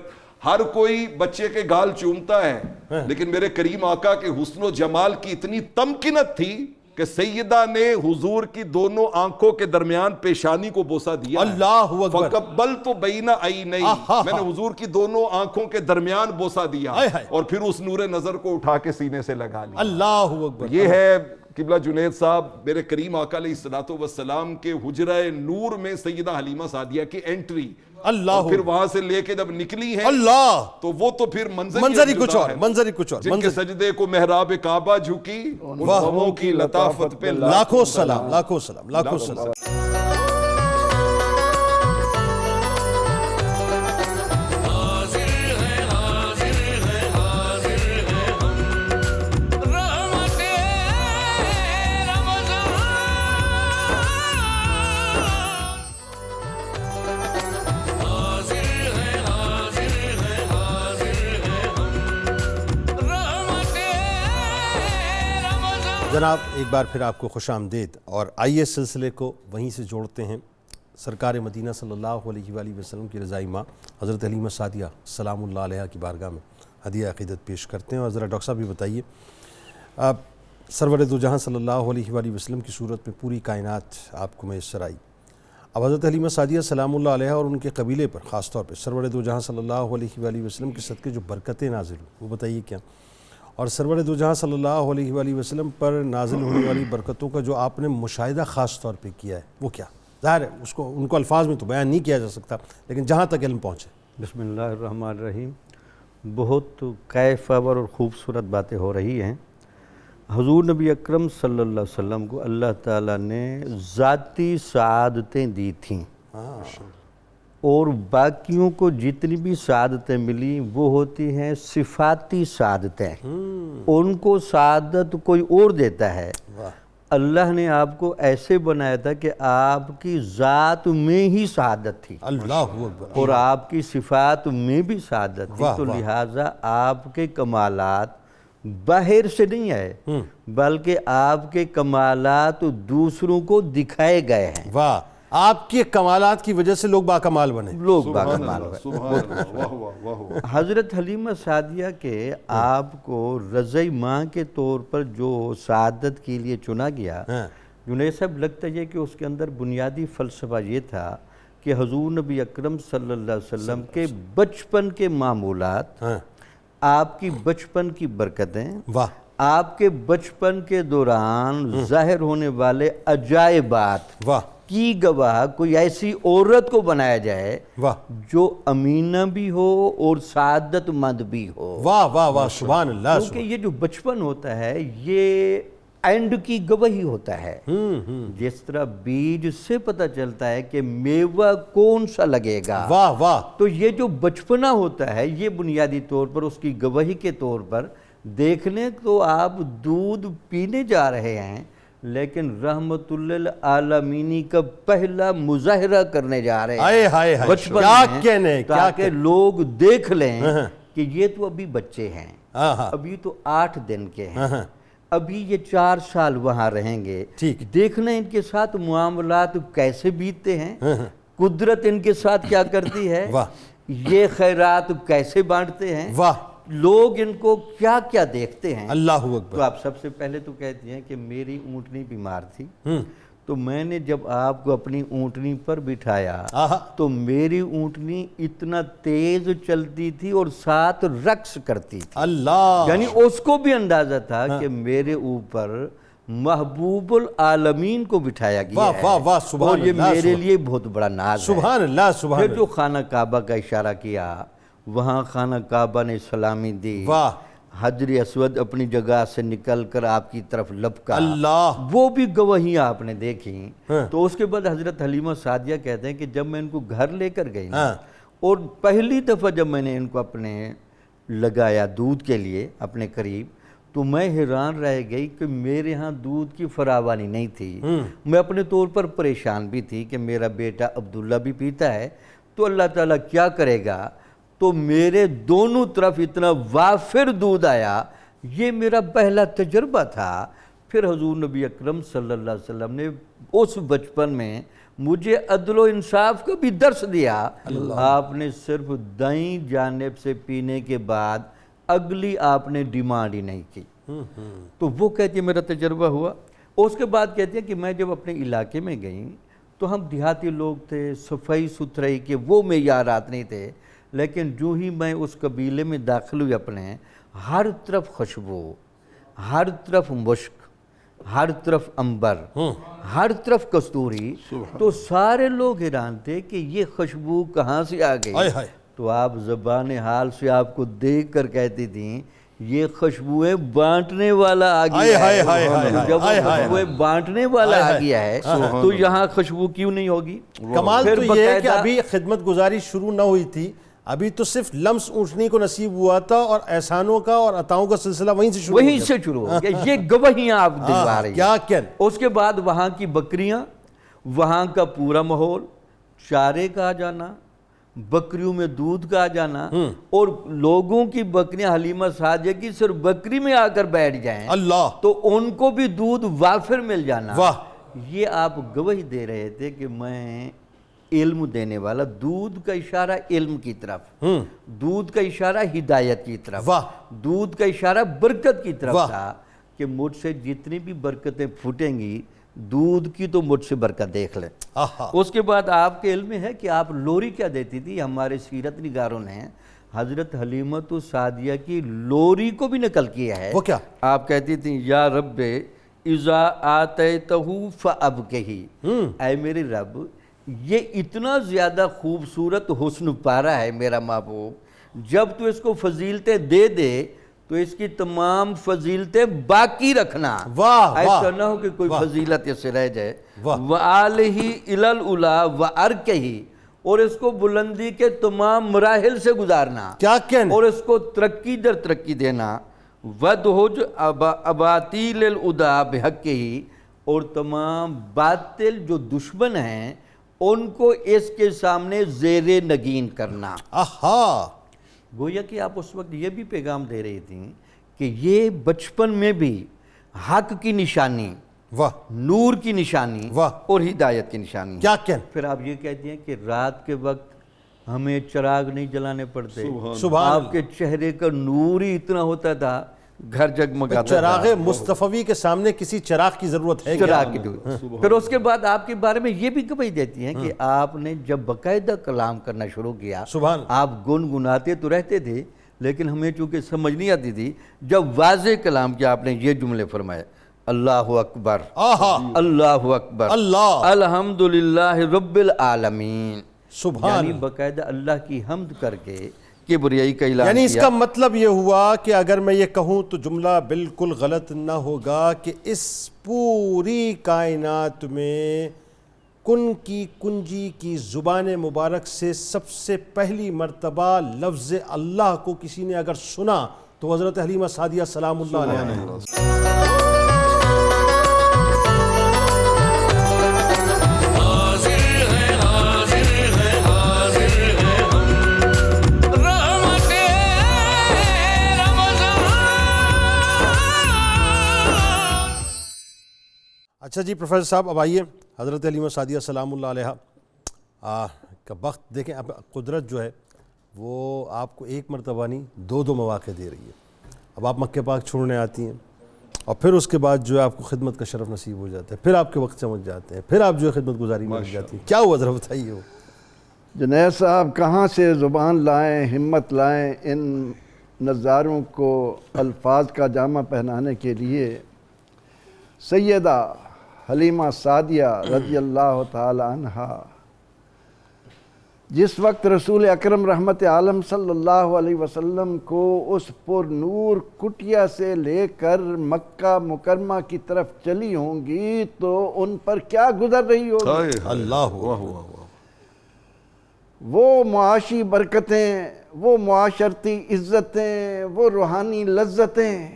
ہر کوئی بچے کے گال چومتا ہے لیکن میرے کریم آقا کے حسن و جمال کی اتنی تمکنت تھی کہ سیدہ نے حضور کی دونوں آنکھوں کے درمیان پیشانی کو بوسہ دیا، اللہ اکبر، فَقَبَّلْتُ بَيْنَ عَيْنَيْهِ، میں نے حضور کی دونوں آنکھوں کے درمیان بوسہ دیا اور پھر اس نور نظر کو اٹھا کے سینے سے لگا لیا۔ اللہ اکبر۔ یہ ہے قبلہ جنید صاحب میرے کریم آقا علیہ الصلوۃ والسلام کے حجرہ نور میں سیدہ حلیمہ سعدیہ کی انٹری، اللہ، پھر وہاں سے لے کے جب نکلی ہیں اللہ، تو وہ تو پھر منظر ہی کچھ اور، منظر ہی کچھ اور، جن کے سجدے کو محراب کعبہ جھکی، ان غموں کی لطافت پہ لاکھوں سلام، لاکھوں سلام، لاکھوں سلام۔ جناب ایک بار پھر آپ کو خوش آمدید، اور آئیے سلسلے کو وہیں سے جوڑتے ہیں۔ سرکار مدینہ صلی اللہ علیہ وآلہ وسلم کی رضائی ماں حضرت حلیمہ سعدیہ سلام اللہ علیہ کی بارگاہ میں ہدیہ عقیدت پیش کرتے ہیں۔ اور ذرا ڈاکٹر صاحب بھی بتائیے، سرور دو جہاں صلی اللہ علیہ وآلہ وسلم کی صورت میں پوری کائنات آپ کو میسر آئی، اب حضرت حلیمہ سعدیہ سلام اللہ علیہ اور ان کے قبیلے پر خاص طور پہ سرور دو جہاں صلی اللہ علیہ وآلہ وسلم کے صدقے جو برکتیں نازل ہوئی وہ بتائیے کیا، اور سرور دو جہاں صلی اللہ علیہ وآلہ وسلم پر نازل ہونے والی برکتوں کا جو آپ نے مشاہدہ خاص طور پہ کیا ہے وہ کیا؟ ظاہر ہے ان کو الفاظ میں تو بیان نہیں کیا جا سکتا، لیکن جہاں تک علم پہنچے۔ بسم اللہ الرحمن الرحیم۔ بہت کیف اور خوبصورت باتیں ہو رہی ہیں۔ حضور نبی اکرم صلی اللہ علیہ وسلم کو اللہ تعالیٰ نے ذاتی سعادتیں دی تھیں، اور باقیوں کو جتنی بھی سعادتیں ملی وہ ہوتی ہیں صفاتی سعادتیں، ان کو سعادت کوئی اور دیتا ہے۔ اللہ نے آپ کو ایسے بنایا تھا کہ آپ کی ذات میں ہی سعادت تھی، اللہ اکبر، اور آپ کی صفات میں بھی سعادت تھی، تو لہٰذا آپ کے کمالات باہر سے نہیں آئے بلکہ آپ کے کمالات دوسروں کو دکھائے گئے ہیں۔ واہ، آپ کے کمالات کی وجہ سے لوگ باکمال بنے، لوگ باکمال ہوئے۔ سبحان اللہ، واہ واہ واہ واہ۔ حضرت حلیمہ سعدیہ کے آپ کو رضعی ماں کے طور پر جو سعادت کے لیے چنا گیا، جنید صاحب لگتا ہے کہ اس کے اندر بنیادی فلسفہ یہ تھا کہ حضور نبی اکرم صلی اللہ علیہ وسلم کے بچپن کے معمولات، آپ کی بچپن کی برکتیں، واہ، آپ کے بچپن کے دوران ظاہر ہونے والے عجائبات واہ کی گواہ کوئی ایسی عورت کو بنایا جائے واہ جو امینہ بھی ہو اور سعادت مند بھی ہو۔ واہ واہ واہ، سبحان اللہ، کیونکہ یہ جو بچپن ہوتا ہے یہ اینڈ کی گواہی ہوتا ہے۔ جس طرح بیج سے پتہ چلتا ہے کہ میوہ کون سا لگے گا، واہ واہ، تو یہ جو بچپنا ہوتا ہے یہ بنیادی طور پر اس کی گواہی کے طور پر دیکھنے تو آپ دودھ پینے جا رہے ہیں، لیکن رحمت للعالمین کا پہلا مظاہرہ کرنے جا رہے ہیں بچپن میں، تاکہ لوگ دیکھ لیں کہ یہ تو ابھی بچے ہیں، ابھی تو 8 دن کے ہیں، ابھی یہ 4 سال وہاں رہیں گے، دیکھنا ان کے ساتھ معاملات کیسے بیتتے ہیں، قدرت ان کے ساتھ کیا کرتی ہے، یہ خیرات کیسے بانٹتے ہیں، لوگ ان کو کیا کیا دیکھتے ہیں۔ اللہ اکبر۔ تو آپ سب سے پہلے تو کہتے ہیں کہ میری اونٹنی بیمار تھی، تو میں نے جب آپ کو اپنی اونٹنی پر بٹھایا تو میری اونٹنی اتنا تیز چلتی تھی اور ساتھ رقص کرتی تھی، اللہ، یعنی اس کو بھی اندازہ تھا کہ میرے اوپر محبوب العالمین کو بٹھایا گیا ہے، اور یہ میرے لیے بہت بڑا ناز ہے۔ سبحان اللہ، سبحان اللہ۔ پھر جو خانہ کعبہ کا اشارہ کیا، وہاں خانہ کعبہ نے سلامی دی، حجر اسود اپنی جگہ سے نکل کر آپ کی طرف لپکا، اللہ، وہ بھی گواہیاں آپ نے دیکھی۔ تو اس کے بعد حضرت حلیمہ سعدیہ کہتے ہیں کہ جب میں ان کو گھر لے کر گئی اور پہلی دفعہ جب میں نے ان کو اپنے لگایا دودھ کے لیے اپنے قریب، تو میں حیران رہ گئی کہ میرے ہاں دودھ کی فراوانی نہیں تھی۔ میں اپنے طور پر پریشان بھی تھی کہ میرا بیٹا عبداللہ بھی پیتا ہے تو اللہ تعالیٰ کیا کرے گا، تو میرے دونوں طرف اتنا وافر دودھ آیا، یہ میرا پہلا تجربہ تھا۔ پھر حضور نبی اکرم صلی اللہ علیہ وسلم نے اس بچپن میں مجھے عدل و انصاف کا بھی درس دیا۔ آپ نے صرف دائیں جانب سے پینے کے بعد اگلی آپ نے ڈیمانڈ ہی نہیں کی، تو وہ کہتی ہے میرا تجربہ ہوا۔ اس کے بعد کہتی ہے کہ میں جب اپنے علاقے میں گئی تو ہم دیہاتی لوگ تھے، صفائی ستھرائی کے وہ معیارات نہیں تھے، لیکن جو ہی میں اس قبیلے میں داخل ہوئی اپنے، ہر طرف خوشبو، ہر طرف مشک، ہر طرف عنبر، ہر طرف کستوری، تو سارے لوگ حیران تھے کہ یہ خوشبو کہاں سے آ گئی۔ تو آپ زبان حال سے آپ کو دیکھ کر کہتی تھیں یہ خوشبوئیں بانٹنے والا آ گیا ہے۔ جب خوشبوئیں بانٹنے والا آ گیا ہے تو یہاں خوشبو کیوں نہیں ہوگی؟ کمال تو یہ ہے کہ ابھی خدمت گزاری شروع نہ ہوئی تھی، ابھی تو صرف لمس اونٹنی کو نصیب ہوا تھا، اور احسانوں کا اور عطاؤں کا سلسلہ وہیں سے شروع ہو گیا۔ یہ گواہیاں آپ دلوا رہی ہیں۔ اس کے بعد وہاں کی بکریاں، وہاں کا پورا ماحول، چارے کا جانا، بکریوں میں دودھ کا آ جانا اور لوگوں کی بکریاں حلیمہ سعدیہ کی صرف بکری میں آ کر بیٹھ جائیں اللہ، تو ان کو بھی دودھ وافر مل جانا، واہ، یہ آپ گواہی دے رہے تھے کہ میں علم دینے والا، دودھ کا اشارہ علم کی طرف، دودھ کا اشارہ ہدایت کی طرف، واہ، دودھ کا اشارہ برکت کی طرف واہ۔ تھا کہ مجھ سے جتنی بھی برکتیں پھوٹیں گی دودھ کی تو مجھ سے برکت دیکھ لیں۔ آہا، اس کے بعد آپ کے علم میں ہے کہ آپ لوری کیا دیتی تھی؟ ہمارے سیرت نگاروں نے حضرت حلیمۃ السعدیہ کی لوری کو بھی نقل کیا ہے۔ وہ کیا؟ آپ کہتی تھیں یا رب اذا آتیتہ فابکہی، اے میرے رب یہ اتنا زیادہ خوبصورت حسن پارا ہے میرا محبوب، جب تو اس کو فضیلتیں دے دے تو اس کی تمام فضیلتیں باقی رکھنا، واہ، واہ، ایسا نہ ہو کہ کوئی واہ، فضیلت اس سے رہ جائے۔ واہ۔ وَآلِهِ إِلَى الْأُولَى وَأَرْكَهِ، اور اس کو بلندی کے تمام مراحل سے گزارنا، کیا کہنے؟ اور اس کو ترقی در ترقی دینا۔ وَدْهُجْ أَبَاطِيلِ الْأُدَى بِحَقِّهِ، اور تمام باطل جو دشمن ہیں ان کو اس کے سامنے زیر نگین کرنا۔ آہا، گویا کہ آپ اس وقت یہ بھی پیغام دے رہی تھیں کہ یہ بچپن میں بھی حق کی نشانی، واہ، نور کی نشانی واہ، اور ہدایت کی نشانی۔ کیا کہنے؟ پھر آپ یہ کہتی ہیں کہ رات کے وقت ہمیں چراغ نہیں جلانے پڑتے، سبحان آپ کے چہرے کا نور ہی اتنا ہوتا تھا گھر جگمگاتا تھا۔ چراغ مصطفی کے سامنے کسی چراغ کی ضرورت ہے کیا؟ چراغ کی دور۔ پھر اس کے بعد آپ کے بارے میں یہ بھی گواہی دیتی ہیں کہ آپ نے جب باقاعدہ کلام کرنا شروع کیا، سبحان، آپ گنگناتے تو رہتے تھے لیکن ہمیں چونکہ سمجھ نہیں آتی تھی، جب واضح کلام کیا آپ نے یہ جملے فرمائے، اللہ اکبر، آہا، اللہ اکبر، اللہ، الحمدللہ رب العالمین، سبحان، یعنی باقاعدہ اللہ کی حمد کر کے کبریائی کا اعلان یعنی اس کیا۔ کا مطلب یہ ہوا کہ اگر میں یہ کہوں تو جملہ بالکل غلط نہ ہوگا کہ اس پوری کائنات میں کن کی کنجی کی زبان مبارک سے سب سے پہلی مرتبہ لفظ اللہ کو کسی نے اگر سنا تو حضرت حلیمہ سعدیہ سلام اللہ علیہ۔ اچھا جی پروفیسر صاحب، اب آئیے حضرت حلیمہ سعدیہ سلام اللہ علیہ کا وقت دیکھیں۔ اب قدرت جو ہے وہ آپ کو ایک مرتبہ نہیں دو مواقع دے رہی ہے۔ اب آپ مکہ پاک چھوڑنے آتی ہیں اور پھر اس کے بعد جو ہے آپ کو خدمت کا شرف نصیب ہو جاتا ہے، پھر آپ کے وقت سمجھ جاتے ہیں، پھر آپ جو ہے خدمت گزاری میں لگ جاتی ہیں۔ کیا ہوا ذرا بتائیے وہ؟ جنید صاحب کہاں سے زبان لائیں، ہمت لائیں ان نظاروں کو الفاظ کا جامہ پہنانے کے لیے؟ سیدہ حلیمہ سعدیہ رضی اللہ تعالی عنہ جس وقت رسول اکرم رحمت عالم صلی اللہ علیہ وسلم کو اس پر نور کٹیا سے لے کر مکہ مکرمہ کی طرف چلی ہوں گی تو ان پر کیا گزر رہی ہوگی؟ اللہ، وہ معاشی برکتیں، وہ معاشرتی عزتیں، وہ روحانی لذتیں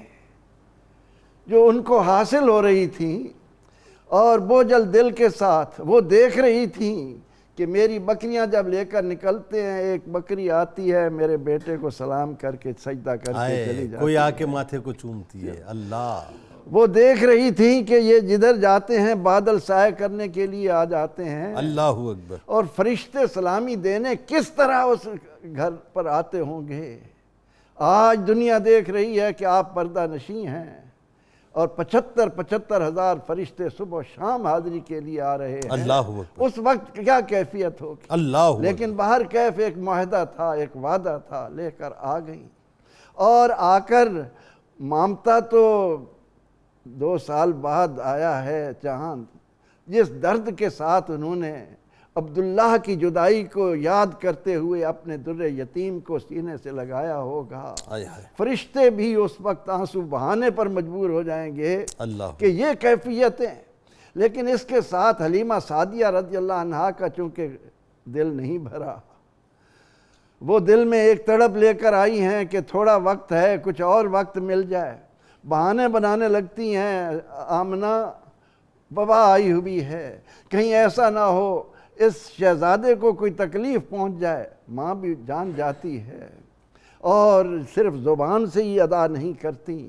جو ان کو حاصل ہو رہی تھیں، اور بوجھل دل کے ساتھ وہ دیکھ رہی تھیں کہ میری بکریاں جب لے کر نکلتے ہیں، ایک بکری آتی ہے میرے بیٹے کو سلام کر کے سجدہ کر کے چلی جاتی کوئی ہے، آ کے ماتھے کو چومتی ہے۔ اللہ، وہ دیکھ رہی تھیں کہ یہ جدھر جاتے ہیں بادل سائے کرنے کے لیے آ جاتے ہیں، اللہ اکبر، اور فرشتے سلامی دینے کس طرح اس گھر پر آتے ہوں گے۔ آج دنیا دیکھ رہی ہے کہ آپ پردہ نشیں ہیں اور 75 ہزار فرشتے صبح و شام حاضری کے لیے آ رہے ہیں۔ اللہ اکبر، اس وقت کیا کیفیت ہوگی؟ اللہ اکبر، لیکن باہر کیف ایک معاہدہ تھا، ایک وعدہ تھا، لے کر آ گئیں، اور آ کر مامتا تو 2 سال بعد آیا ہے چاند، جس درد کے ساتھ انہوں نے عبداللہ کی جدائی کو یاد کرتے ہوئے اپنے در یتیم کو سینے سے لگایا ہوگا، آئے ہائے، فرشتے بھی اس وقت آنسو بہانے پر مجبور ہو جائیں گے اللہ، کہ یہ کیفیتیں۔ لیکن اس کے ساتھ حلیمہ سعدیہ رضی اللہ عنہا کا چونکہ دل نہیں بھرا، وہ دل میں ایک تڑپ لے کر آئی ہیں کہ تھوڑا وقت ہے، کچھ اور وقت مل جائے، بہانے بنانے لگتی ہیں، آمنہ وبا آئی ہوئی ہے، کہیں ایسا نہ ہو اس شہزادے کو کوئی تکلیف پہنچ جائے۔ ماں بھی جان جاتی ہے، اور صرف زبان سے ہی ادا نہیں کرتی،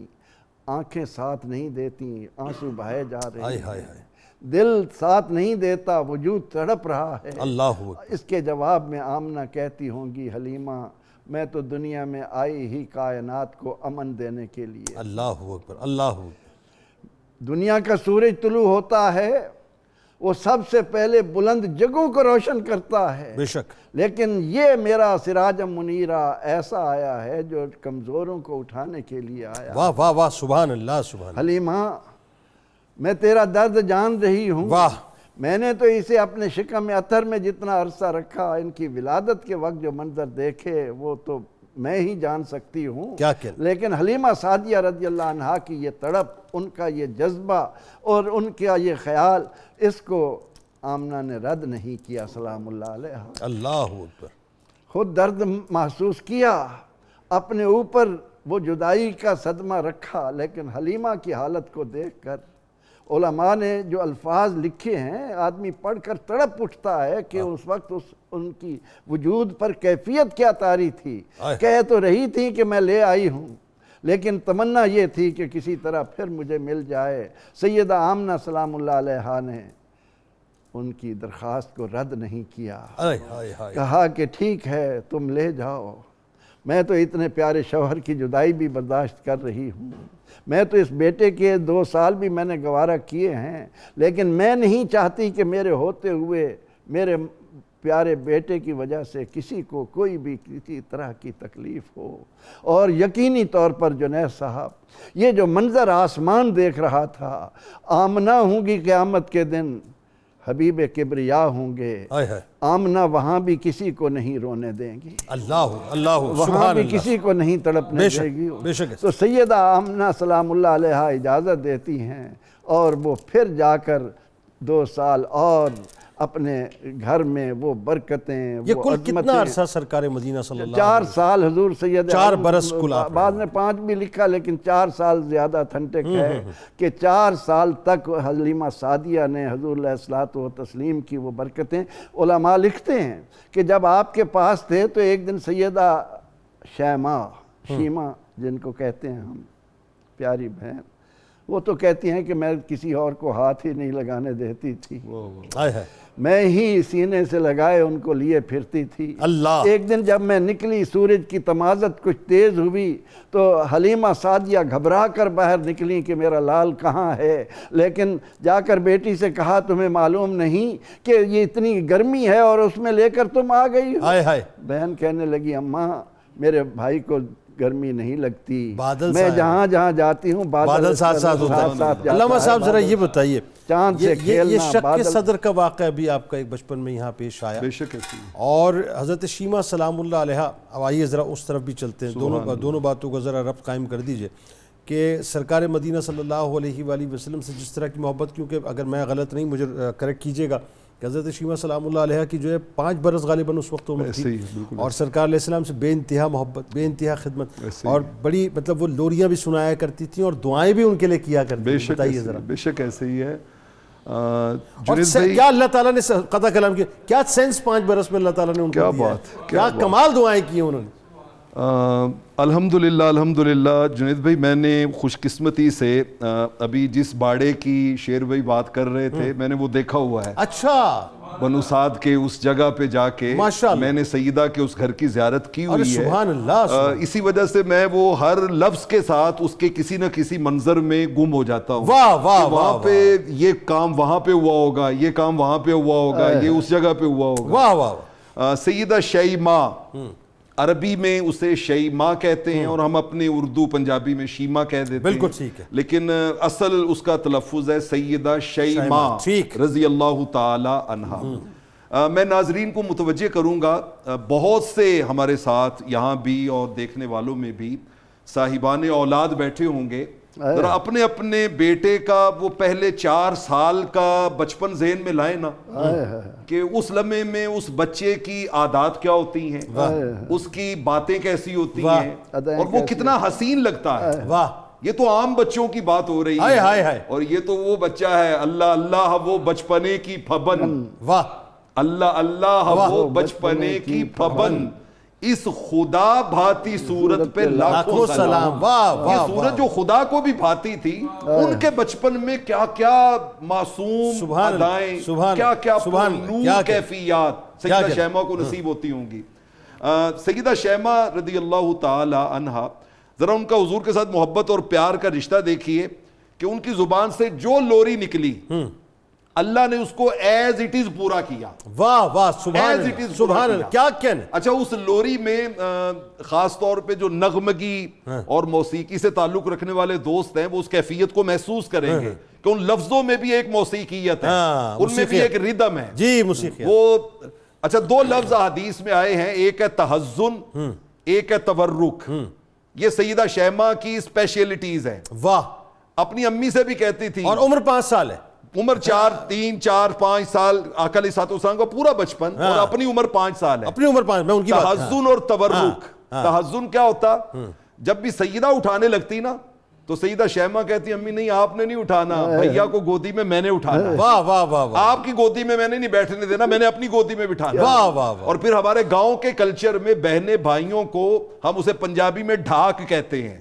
آنکھیں ساتھ نہیں دیتی، آنسو بہائے جا رہے ہائے ہیں، ہائے ہائے، دل ساتھ نہیں دیتا، وجود تڑپ رہا ہے۔ اللہ اکبر، اس کے جواب میں آمنہ کہتی ہوں گی، حلیمہ میں تو دنیا میں آئی ہی کائنات کو امن دینے کے لیے۔ اللہ اکبر، اللہ اکبر، دنیا کا سورج طلوع ہوتا ہے، وہ سب سے پہلے بلند جگہوں کو روشن کرتا ہے، بے شک، لیکن یہ میرا سراج منیرہ ایسا آیا ہے جو کمزوروں کو اٹھانے کے لیے آیا۔ واہ واہ واہ، سبحان اللہ، سبحان اللہ، حلیمہ میں تیرا درد جان رہی ہوں، واہ، میں نے تو اسے اپنے شکم اتھر میں جتنا عرصہ رکھا، ان کی ولادت کے وقت جو منظر دیکھے وہ تو میں ہی جان سکتی ہوں، کیا کیا، لیکن حلیمہ سعدیہ رضی اللہ عنہا کی یہ تڑپ، ان کا یہ جذبہ اور ان کا یہ خیال، اس کو آمنہ نے رد نہیں کیا سلام اللہ علیہ۔ اللہ اکبر، خود درد محسوس کیا، اپنے اوپر وہ جدائی کا صدمہ رکھا، لیکن حلیمہ کی حالت کو دیکھ کر علماء نے جو الفاظ لکھے ہیں، آدمی پڑھ کر تڑپ اٹھتا ہے کہ اس وقت ان کی وجود پر کیفیت کیا طاری تھی۔ کہہ تو رہی تھی کہ میں لے آئی ہوں، لیکن تمنا یہ تھی کہ کسی طرح پھر مجھے مل جائے۔ سیدہ آمنہ سلام اللہ علیہا نے ان کی درخواست کو رد نہیں کیا، ہائے ہائے ہائے، کہا کہ ٹھیک ہے تم لے جاؤ، میں تو اتنے پیارے شوہر کی جدائی بھی برداشت کر رہی ہوں، میں تو اس بیٹے کے 2 سال بھی میں نے گوارہ کیے ہیں، لیکن میں نہیں چاہتی کہ میرے ہوتے ہوئے میرے پیارے بیٹے کی وجہ سے کسی کو کوئی بھی کسی طرح کی تکلیف ہو۔ اور یقینی طور پر جنید صاحب، یہ جو منظر آسمان دیکھ رہا تھا، آمنہ ہوں گی قیامت کے دن، حبیب کبریا ہوں گے، ہائے ہائے، آمنہ وہاں بھی کسی کو نہیں رونے دیں گی، اللہ اللہ، وہاں سبحان بھی اللہ، کسی کو نہیں تڑپنے بے دے شک، گی۔ بے شک، تو سیدہ آمنہ سلام اللہ علیہا اجازت دیتی ہیں، اور وہ پھر جا کر 2 سال اور اپنے گھر میں وہ برکتیں، یہ وہ کل عظمتیں، کتنا عرصہ سرکار مدینہ صلی اللہ 4 سال حضور سید 4 برس کل آپ بعد میں 5 بھی لکھا، لیکن 4 سال زیادہ تھنٹک ہے کہ 4 سال تک حلیمہ سعدیہ نے حضور علیہ الصلوۃ والتسلیم کی وہ برکتیں۔ علماء لکھتے ہیں کہ جب آپ کے پاس تھے تو ایک دن سیدہ شیمہ جن کو کہتے ہیں ہم، پیاری بہن، وہ تو کہتی ہیں کہ میں کسی اور کو ہاتھ ہی نہیں لگانے دیتی تھی، ہائے ہائے، میں ہی سینے سے لگائے ان کو لیے پھرتی تھی۔ اللہ، ایک دن جب میں نکلی، سورج کی تمازت کچھ تیز ہوئی تو حلیمہ سعدیہ گھبرا کر باہر نکلی کہ میرا لال کہاں ہے، لیکن جا کر بیٹی سے کہا تمہیں معلوم نہیں کہ یہ اتنی گرمی ہے اور اس میں لے کر تم آ گئی ہو؟ ہائے ہائے، بہن کہنے لگی اماں میرے بھائی کو گرمی نہیں لگتی، بادل میں سا ہے۔ جہاں جہاں جاتی ہوں بادل ساتھ ساتھ ہوتا ہے۔ جاتا علامہ ہے، صاحب ذرا یہ بتائیے، چاند سے یہ کھیلنا، شک کے بادل، صدر کا واقعہ بھی آپ کا ایک بچپن میں یہاں پیش آیا، بے شک ایسی ہے۔ اور حضرت شیمہ سلام اللہ علیہ، اب آئیے ذرا اس طرف بھی چلتے ہیں، دونوں باتوں کا ذرا ربط قائم کر دیجئے کہ سرکار مدینہ صلی اللہ علیہ وآلہ وسلم سے جس طرح کی محبت، کیونکہ اگر میں غلط نہیں مجھے کریکٹ کیجئے گا کہ حضرت شیمہ سلام اللہ علیہ کی جو ہے 5 برس غالباً اس وقت عمر تھی، اور سرکار علیہ السلام سے بے انتہا محبت، بے انتہا خدمت، اور بڑی مطلب وہ لوریاں بھی سنایا کرتی تھیں اور دعائیں بھی ان کے لیے کیا کرتی تھیں۔ بتائیے ذرا، بے شک ایسے ہی ہے۔ اور جنید بھائی، کیا اللہ تعالیٰ نے قطع کلام کیا، کیا سینس 5 برس میں اللہ تعالیٰ نے ان کو دیا ہے، کیا کمال دعائیں کی ہیں انہوں نے۔ الحمدللہ الحمدللہ جنید بھائی، میں نے خوش قسمتی سے ابھی جس باڑے کی شیر بھائی بات کر رہے تھے، میں نے وہ دیکھا ہوا ہے، اچھا، بنو سعد کے اس جگہ پہ جا کے میں نے سیدہ کے اس گھر کی زیارت کی ہوئی ہے۔ سبحان اللہ، اسی وجہ سے میں وہ ہر لفظ کے ساتھ اس کے کسی نہ کسی منظر میں گم ہو جاتا ہوں۔ واہ واہ، وہاں پہ یہ کام وہاں پہ ہوا ہوگا، یہ کام وہاں پہ ہوا ہوگا، یہ اس جگہ پہ ہوا ہوگا۔ واہ واہ، سیدہ شیماء، عربی میں اسے شیماء کہتے ہیں اور ہم اپنے اردو پنجابی میں شیماء کہہ دیتے ہیں، بالکل ٹھیک ہے، لیکن اصل اس کا تلفظ ہے سیدہ شیماء رضی اللہ تعالی عنہا۔ میں ناظرین کو متوجہ کروں گا، بہت سے ہمارے ساتھ یہاں بھی اور دیکھنے والوں میں بھی صاحبان اولاد بیٹھے ہوں گے، ذرا اپنے اپنے بیٹے کا وہ پہلے 4 سال کا بچپن ذہن میں لائیں نا، کہ اس لمحے میں اس بچے کی عادات کیا ہوتی ہیں، اس کی باتیں کیسی ہوتی ہیں، اور وہ کتنا حسین لگتا ہے۔ واہ، یہ تو عام بچوں کی بات ہو رہی ہے، اور یہ تو وہ بچہ ہے، اللہ اللہ وہ بچپنے کی پھبن، واہ، اللہ اللہ وہ بچپنے کی پھبن اس خدا بھاتی صورت پہ لاکھوں سلام. یہ صورت جو خدا کو بھی بھاتی تھی, ان کے بچپن میں کیا کیا معصوم ادائیں, کیا کیا نور کیفیات سیدہ شیمہ کو نصیب ہوتی ہوں گی. سیدہ شیمہ رضی اللہ تعالی عنہا, ذرا ان کا حضور کے ساتھ محبت اور پیار کا رشتہ دیکھیے کہ ان کی زبان سے جو لوری نکلی اللہ نے اس کو ایز اٹ از پورا کیا. واہ واہ سبحان اللہ سبحان اللہ, کیا کہنے. اچھا, اس لوری میں خاص طور پہ جو نغمگی اور موسیقی سے تعلق رکھنے والے دوست ہیں وہ اس کیفیت کو محسوس کریں گے کہ ان لفظوں میں بھی ایک موسیقیت ہے, ان میں بھی ایک ردم ہے. جی موسیقی وہ اچھا, دو لفظ حدیث میں آئے ہیں, ایک ہے تحزن, ایک ہے تورک. یہ سیدہ شیمہ کی اسپیشلٹیز ہیں. واہ, اپنی امی سے بھی کہتی تھی, اور عمر 5 سال ہے, عمر 3-4-5 سال, آقا علیہ السلام کا پورا بچپن, اور اپنی عمر 5 سال ہے. اپنی عمر 5, میں ان کی بات. تحزن اور تورک. تحزن کیا ہوتا, جب بھی سیدہ اٹھانے لگتی نا تو سیدہ شیمہ کہتی امی نہیں آپ نے نہیں اٹھانا, بھیا کو گودی میں میں نے اٹھانا. واہ واہ واہ, آپ کی گودی میں نے نہیں بیٹھنے دینا, میں نے اپنی گودی میں بٹھانا. واہ واہ. اور پھر ہمارے گاؤں کے کلچر میں بہنیں بھائیوں کو ہم اسے پنجابی میں ڈھاک کہتے ہیں.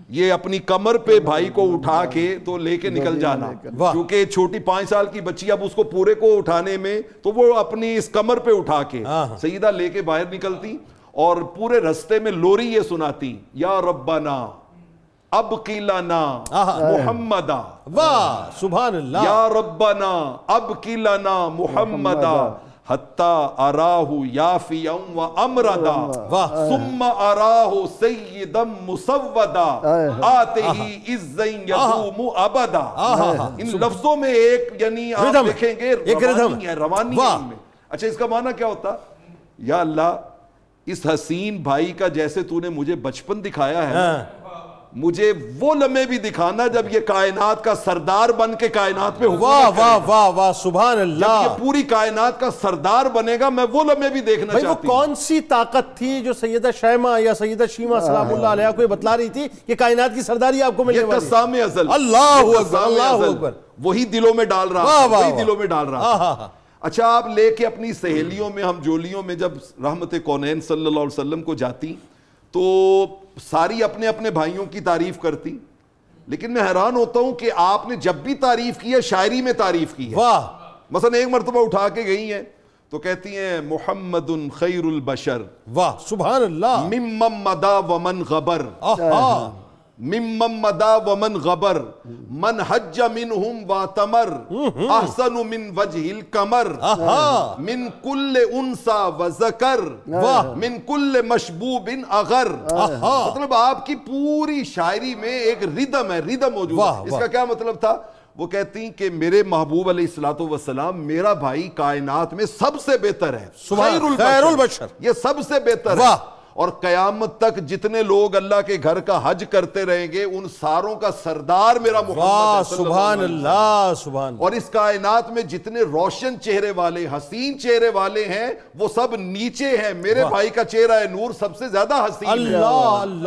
یہ اپنی کمر پہ بھائی کو اٹھا کے تو لے کے نکل جانا, کیونکہ چھوٹی 5 سال کی بچی اب اس کو پورے کو اٹھانے میں تو وہ اپنی اس کمر پہ اٹھا کے سیدہ لے کے باہر نکلتی اور پورے رستے میں لوری یہ سناتی, یا ربنا ابقی لنا محمدا. واہ سبحان اللہ. یا ربنا ابقی لنا محمدا حتی اراہ یافیا و امردا ثم اراہ سیدا مسودا آتہی عزا یدوم ابدا. ان لفظوں میں ایک یعنی آپ دیکھیں گے روانی ہے, روانی ہے ان میں. اچھا, اس کا معنی کیا ہوتا, یا اللہ اس حسین بھائی کا جیسے تو نے مجھے بچپن دکھایا ہے, مجھے وہ لمحے بھی دکھانا جب یہ کائنات کا سردار بن کے کائنات پہ واہ واہ واہ واہ سبحان اللہ. جب یہ پوری کائنات کا سردار بنے گا میں وہ لمحے بھی دیکھنا چاہتی ہوں. وہ کون سی طاقت تھی جو سیدہ شیمہ یا سیدہ شیمہ سلام اللہ علیہ کو یہ بتلا رہی تھی کہ کائنات کی سرداری آپ کو ملنے والی ہے؟ یہ قسام ازل, اللہ اکبر اللہ اکبر, وہی دلوں میں ڈال رہا, وہی دلوں میں ڈال رہا. اچھا, آپ لے کے اپنی سہیلیوں میں, ہم جولیوں میں جب رحمت کونین صلی اللہ علیہ وسلم کو جاتی تو ساری اپنے اپنے بھائیوں کی تعریف کرتی, لیکن میں حیران ہوتا ہوں کہ آپ نے جب بھی تعریف کی ہے شاعری میں تعریف کی ہے. واہ, مثلا ایک مرتبہ اٹھا کے گئی ہیں تو کہتی ہیں محمد خیر البشر. واہ سبحان اللہ. ممن مدا ومن غبر, ممن مدا ومن غبر, من حج منہم واتمر, احسن من وجہ القمر, من کل انسا وذکر, من کل مشبوب اغر. مطلب آپ کی پوری شاعری میں ایک ردم ہے, ردم موجود ہے. اس کا کیا مطلب تھا, وہ کہتی ہیں کہ میرے محبوب علیہ الصلوۃ والسلام میرا بھائی کائنات میں سب سے بہتر ہے, خیر البشر, یہ سب سے بہتر ہے. اور قیامت تک جتنے لوگ اللہ کے گھر کا حج کرتے رہیں گے ان ساروں کا سردار میرا محمد ہے. سبحان اللہ سبحان. اور اس کائنات میں جتنے روشن چہرے والے, حسین چہرے والے ہیں وہ سب نیچے ہیں, میرے بھائی کا چہرہ نور سب سے زیادہ حسین ہے,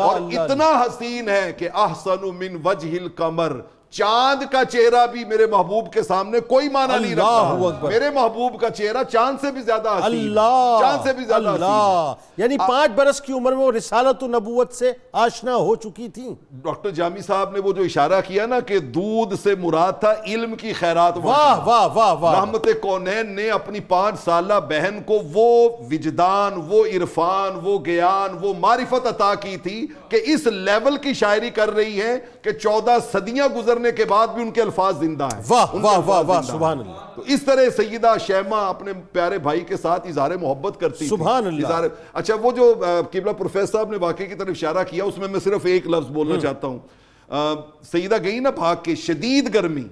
اور اتنا حسین ہے کہ احسن من وجہ القمر, چاند کا چہرہ بھی میرے محبوب کے سامنے کوئی معنی نہیں رکھتا. میرے محبوب کا چہرہ چاند سے بھی زیادہ حسین, چاند سے بھی زیادہ حسین. یعنی 5 برس کی عمر میں وہ رسالت و نبوت سے آشنا ہو چکی تھی. ڈاکٹر جامی صاحب نے وہ جو اشارہ کیا نا کہ دودھ سے مراد تھا علم کی خیرات. واہ واہ واہ واہ. رحمت کونین نے اپنی 5 سالہ بہن کو وہ وجدان, وہ عرفان, وہ گیان, وہ معرفت عطا کی تھی کہ اس لیول کی شاعری کر رہی ہے کہ 14 صدیاں گزرنے کے بعد بھی ان کے الفاظ زندہ ہیں. واہ واہ واہ واہ سبحان اللہ. تو اس طرح سیدہ شیمہ اپنے پیارے بھائی کے ساتھ اظہار محبت کرتی تھی. سبحان اللہ. اچھا, وہ جو قبلہ پروفیسر صاحب نے واقعے کی طرف اشارہ کیا اس میں صرف ایک لفظ بولنا چاہتا ہوں. سیدہ گئی نا بھاگ کے, شدید گرمی,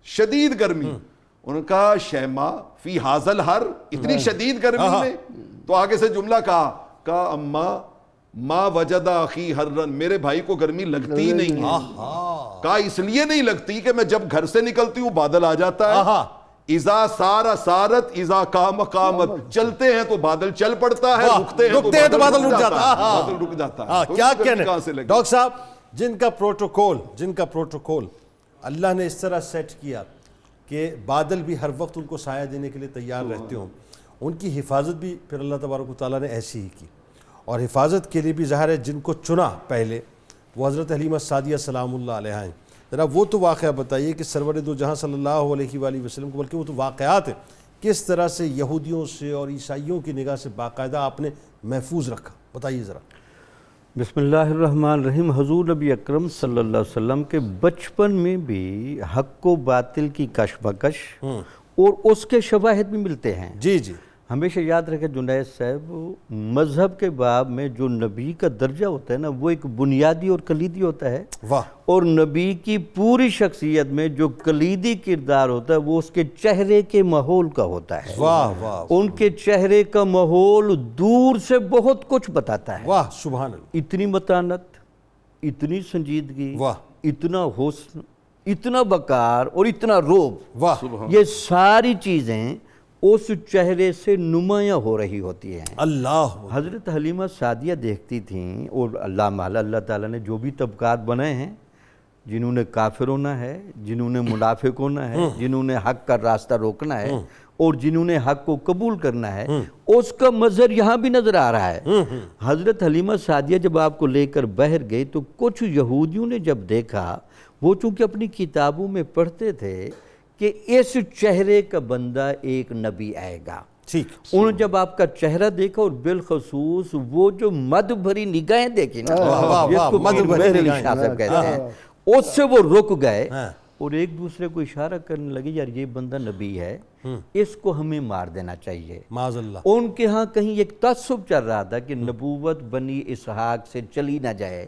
شدید گرمی. انہوں نے کہا شیمہ فی حاضل ہر, اتنی شدید گرمی میں, تو آگے سے جملہ کہا اماں ما وجدہ اخی حرن, میرے بھائی کو گرمی لگتی نہیں ہے. کہا اس لیے نہیں لگتی کہ میں جب گھر سے نکلتی ہوں بادل آ جاتا ہے, اذا سارا سارت اذا قام قامت, چلتے ہیں تو بادل چل پڑتا ہے, رکتے ہیں تو بادل رک جاتا ہے. کیا کہنے ڈاکٹر صاحب, جن کا پروٹوکول اللہ نے اس طرح سیٹ کیا کہ بادل بھی ہر وقت ان کو سایہ دینے کے لیے تیار رہتے ہوں, ان کی حفاظت بھی پھر اللہ تبارک و تعالیٰ نے ایسی ہی کی، اور حفاظت کے لیے بھی ظاہر ہے جن کو چنا پہلے وہ حضرت حلیمہ سعدیہ سلام اللہ علیہا ہیں۔ جناب وہ تو واقعہ بتائیے کہ سرور دو جہاں صلی اللہ علیہ وآلہ وسلم کو، بلکہ وہ تو واقعات ہیں، کس طرح سے یہودیوں سے اور عیسائیوں کی نگاہ سے باقاعدہ آپ نے محفوظ رکھا، بتائیے ذرا۔ بسم اللہ الرحمن الرحیم۔ حضور نبی اکرم صلی اللہ علیہ وسلم کے بچپن میں بھی حق و باطل کی کشمکش اور اس کے شواہد بھی ملتے ہیں۔ جی جی، ہمیشہ یاد رکھیں جنید صاحب، مذہب کے باب میں جو نبی کا درجہ ہوتا ہے نا وہ ایک بنیادی اور کلیدی ہوتا ہے، واہ، اور نبی کی پوری شخصیت میں جو کلیدی کردار ہوتا ہے وہ اس کے چہرے کے ماحول کا ہوتا ہے۔ واہ واہ ان کے چہرے کا ماحول دور سے بہت کچھ بتاتا ہے۔ واہ، سبحان اللہ، اتنی متانت، اتنی سنجیدگی، واہ، اتنا حسن، اتنا وقار اور اتنا روب، واہ، یہ ساری چیزیں اس چہرے سے نمایاں ہو رہی ہوتی ہیں۔ اللہ، حضرت حلیمہ سعدیہ دیکھتی تھیں، اور اللہ مالا اللہ تعالیٰ نے جو بھی طبقات بنائے ہیں، جنہوں نے کافر ہونا ہے، جنہوں نے منافق ہونا ہے، جنہوں نے حق کا راستہ روکنا ہے، اور جنہوں نے حق کو قبول کرنا ہے، اس کا مظہر یہاں بھی نظر آ رہا ہے۔ حضرت حلیمہ سعدیہ جب آپ کو لے کر باہر گئی تو کچھ یہودیوں نے جب دیکھا، وہ چونکہ اپنی کتابوں میں پڑھتے تھے کہ اس چہرے کا بندہ ایک نبی آئے گا، ٹھیک، انہوں نے جب آپ کا چہرہ دیکھا اور بالخصوص وہ جو مد بھری نگاہیں دیکھی نا، جس کو پیر مہر علی شاہ صاحب کہتے ہیں، اس سے وہ رک گئے اور ایک دوسرے کو اشارہ کرنے لگے، یار یہ بندہ نبی ہے، اس کو ہمیں مار دینا چاہیے۔ معاذ اللہ، ان کے ہاں کہیں ایک تعصب چل رہا تھا کہ نبوت بنی اسحاق سے چلی نہ جائے،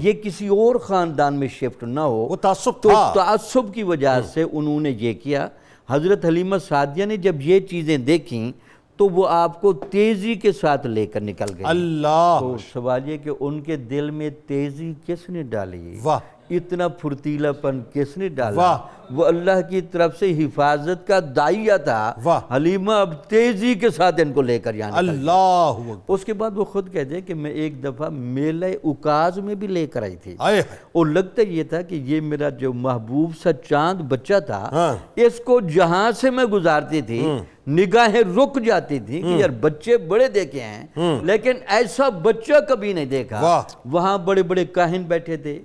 یہ کسی اور خاندان میں شفٹ نہ ہو، وہ تعصب تو تھا۔ تعصب کی وجہ سے انہوں نے یہ کیا۔ حضرت حلیمہ سعدیہ نے جب یہ چیزیں دیکھیں تو وہ آپ کو تیزی کے ساتھ لے کر نکل گئی۔ اللہ، تو سوال یہ کہ ان کے دل میں تیزی کس نے ڈالی، واہ، اتنا پھرتیلا پن کس نے ڈالا؟ واہ، وہ اللہ کی طرف سے حفاظت کا داعیہ تھا۔ واہ، حلیمہ اب تیزی کے ساتھ ان کو لے کر یہاں نکل گئی۔ اللہ اکبر، اس کے بعد وہ خود کہتے ہیں کہ میں ایک دفعہ میلہ اکاز میں بھی لے کر آئی تھی، آئے، اور لگتا یہ تھا کہ یہ میرا جو محبوب سا چاند بچہ تھا، ہاں، اس کو جہاں سے میں گزارتی تھی نگاہیں رک جاتی تھی کہ یار بچے بڑے دیکھے ہیں لیکن ایسا بچہ کبھی نہیں دیکھا۔ واہ، وہاں بڑے بڑے کاہن بیٹھے تھے،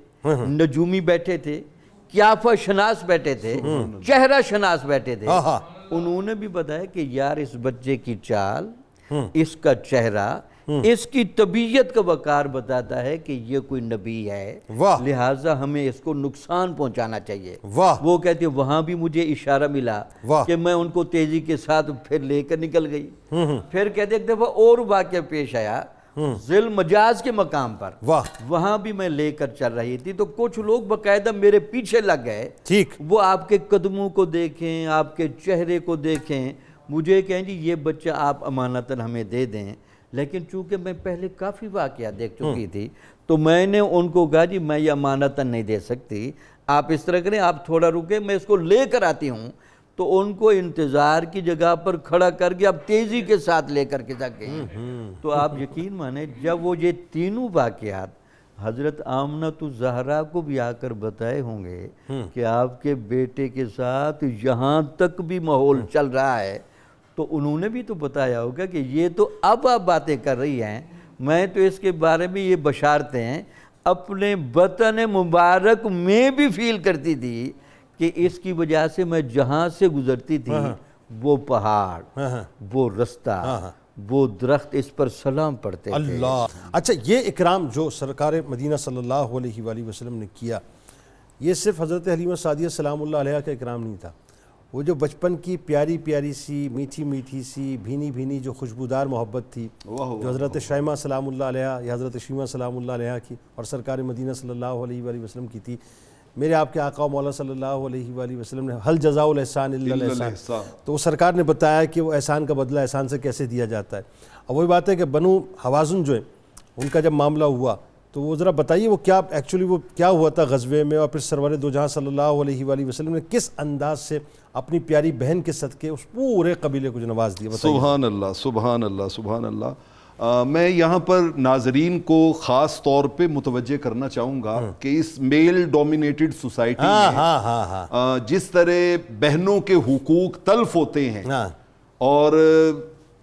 نجومی بیٹھے تھے، قیافہ شناس بیٹھے تھے، چہرہ شناس بیٹھے تھے، ہاں، انہوں نے بھی بتایا کہ یار اس بچے کی چال، اس کا چہرہ، اس کی طبیعت کا وقار بتاتا ہے کہ یہ کوئی نبی ہے، واہ، لہٰذا ہمیں اس کو نقصان پہنچانا چاہیے۔ واہ، وہ کہتے ہیں وہاں بھی مجھے اشارہ ملا واہ، کہ میں ان کو تیزی کے ساتھ پھر لے کر نکل گئی۔ پھر کہتے ایک دفعہ اور واقعہ پیش آیا ذیل مجاز کے مقام پر، واہ، وہاں بھی میں لے کر چل رہی تھی تو کچھ لوگ باقاعدہ میرے پیچھے لگ گئے، ٹھیک، وہ آپ کے قدموں کو دیکھیں، آپ کے چہرے کو دیکھیں، مجھے کہیں جی یہ بچہ آپ امانتاً ہمیں دے دیں، لیکن چونکہ میں پہلے کافی واقعات دیکھ چکی تھی تو میں نے ان کو کہا جی میں یہ امانتاً نہیں دے سکتی، آپ اس طرح کریں، آپ تھوڑا رکیں، میں اس کو لے کر آتی ہوں۔ تو ان کو انتظار کی جگہ پر کھڑا کر کے اب تیزی کے ساتھ لے کر کے جا گئی۔ تو آپ یقین مانیں جب وہ یہ تینوں واقعات حضرت آمنۃ الزہرا کو بھی آ کر بتائے ہوں گے کہ آپ کے بیٹے کے ساتھ یہاں تک بھی ماحول چل رہا ہے، تو انہوں نے بھی تو بتایا ہوگا کہ یہ تو اب آپ باتیں کر رہی ہیں، میں تو اس کے بارے میں یہ بشارتیں اپنے وطن مبارک میں بھی فیل کرتی تھی کہ اس کی وجہ سے میں جہاں سے گزرتی تھی وہ پہاڑ، وہ رستہ، وہ درخت اس پر سلام پڑھتے تھے۔ اللہ، اچھا یہ اکرام جو سرکار مدینہ صلی اللہ علیہ وآلہ وسلم نے کیا، یہ صرف حضرت حلیمہ سعدیہ سلام اللہ علیہ کا اکرام نہیں تھا، وہ جو بچپن کی پیاری پیاری سی میٹھی میٹھی سی بھینی بھینی جو خوشبودار محبت تھی جو حضرت شیمہ سلام اللہ علیہ یا حضرت شیمہ سلام اللہ علیہ کی اور سرکار مدینہ صلی اللہ علیہ وآلہ وسلم کی تھی، میرے آپ کے آقا و مولا صلی اللہ علیہ وآلہ وسلم نے حل جزاء الاحسان الا الاحسان، تو وہ سرکار نے بتایا کہ وہ احسان کا بدلہ احسان سے کیسے دیا جاتا ہے۔ اب وہی بات ہے کہ بنو حوازن جو ہیں ان کا جب معاملہ ہوا تو وہ ذرا بتائیے وہ کیا ایکچولی وہ کیا ہوا تھا غزوے میں، اور پھر سرور دو جہاں صلی اللہ علیہ وآلہ وسلم نے کس انداز سے اپنی پیاری بہن کے صدقے اس پورے قبیلے کو جو نواز دیا، بتائیے۔ سبحان اللہ، سبحان اللہ، سبحان اللہ۔ میں یہاں پر ناظرین کو خاص طور پہ متوجہ کرنا چاہوں گا کہ اس میل ڈومینیٹڈ سوسائٹی میں جس طرح بہنوں کے حقوق تلف ہوتے ہیں اور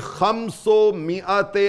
500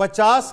50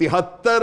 73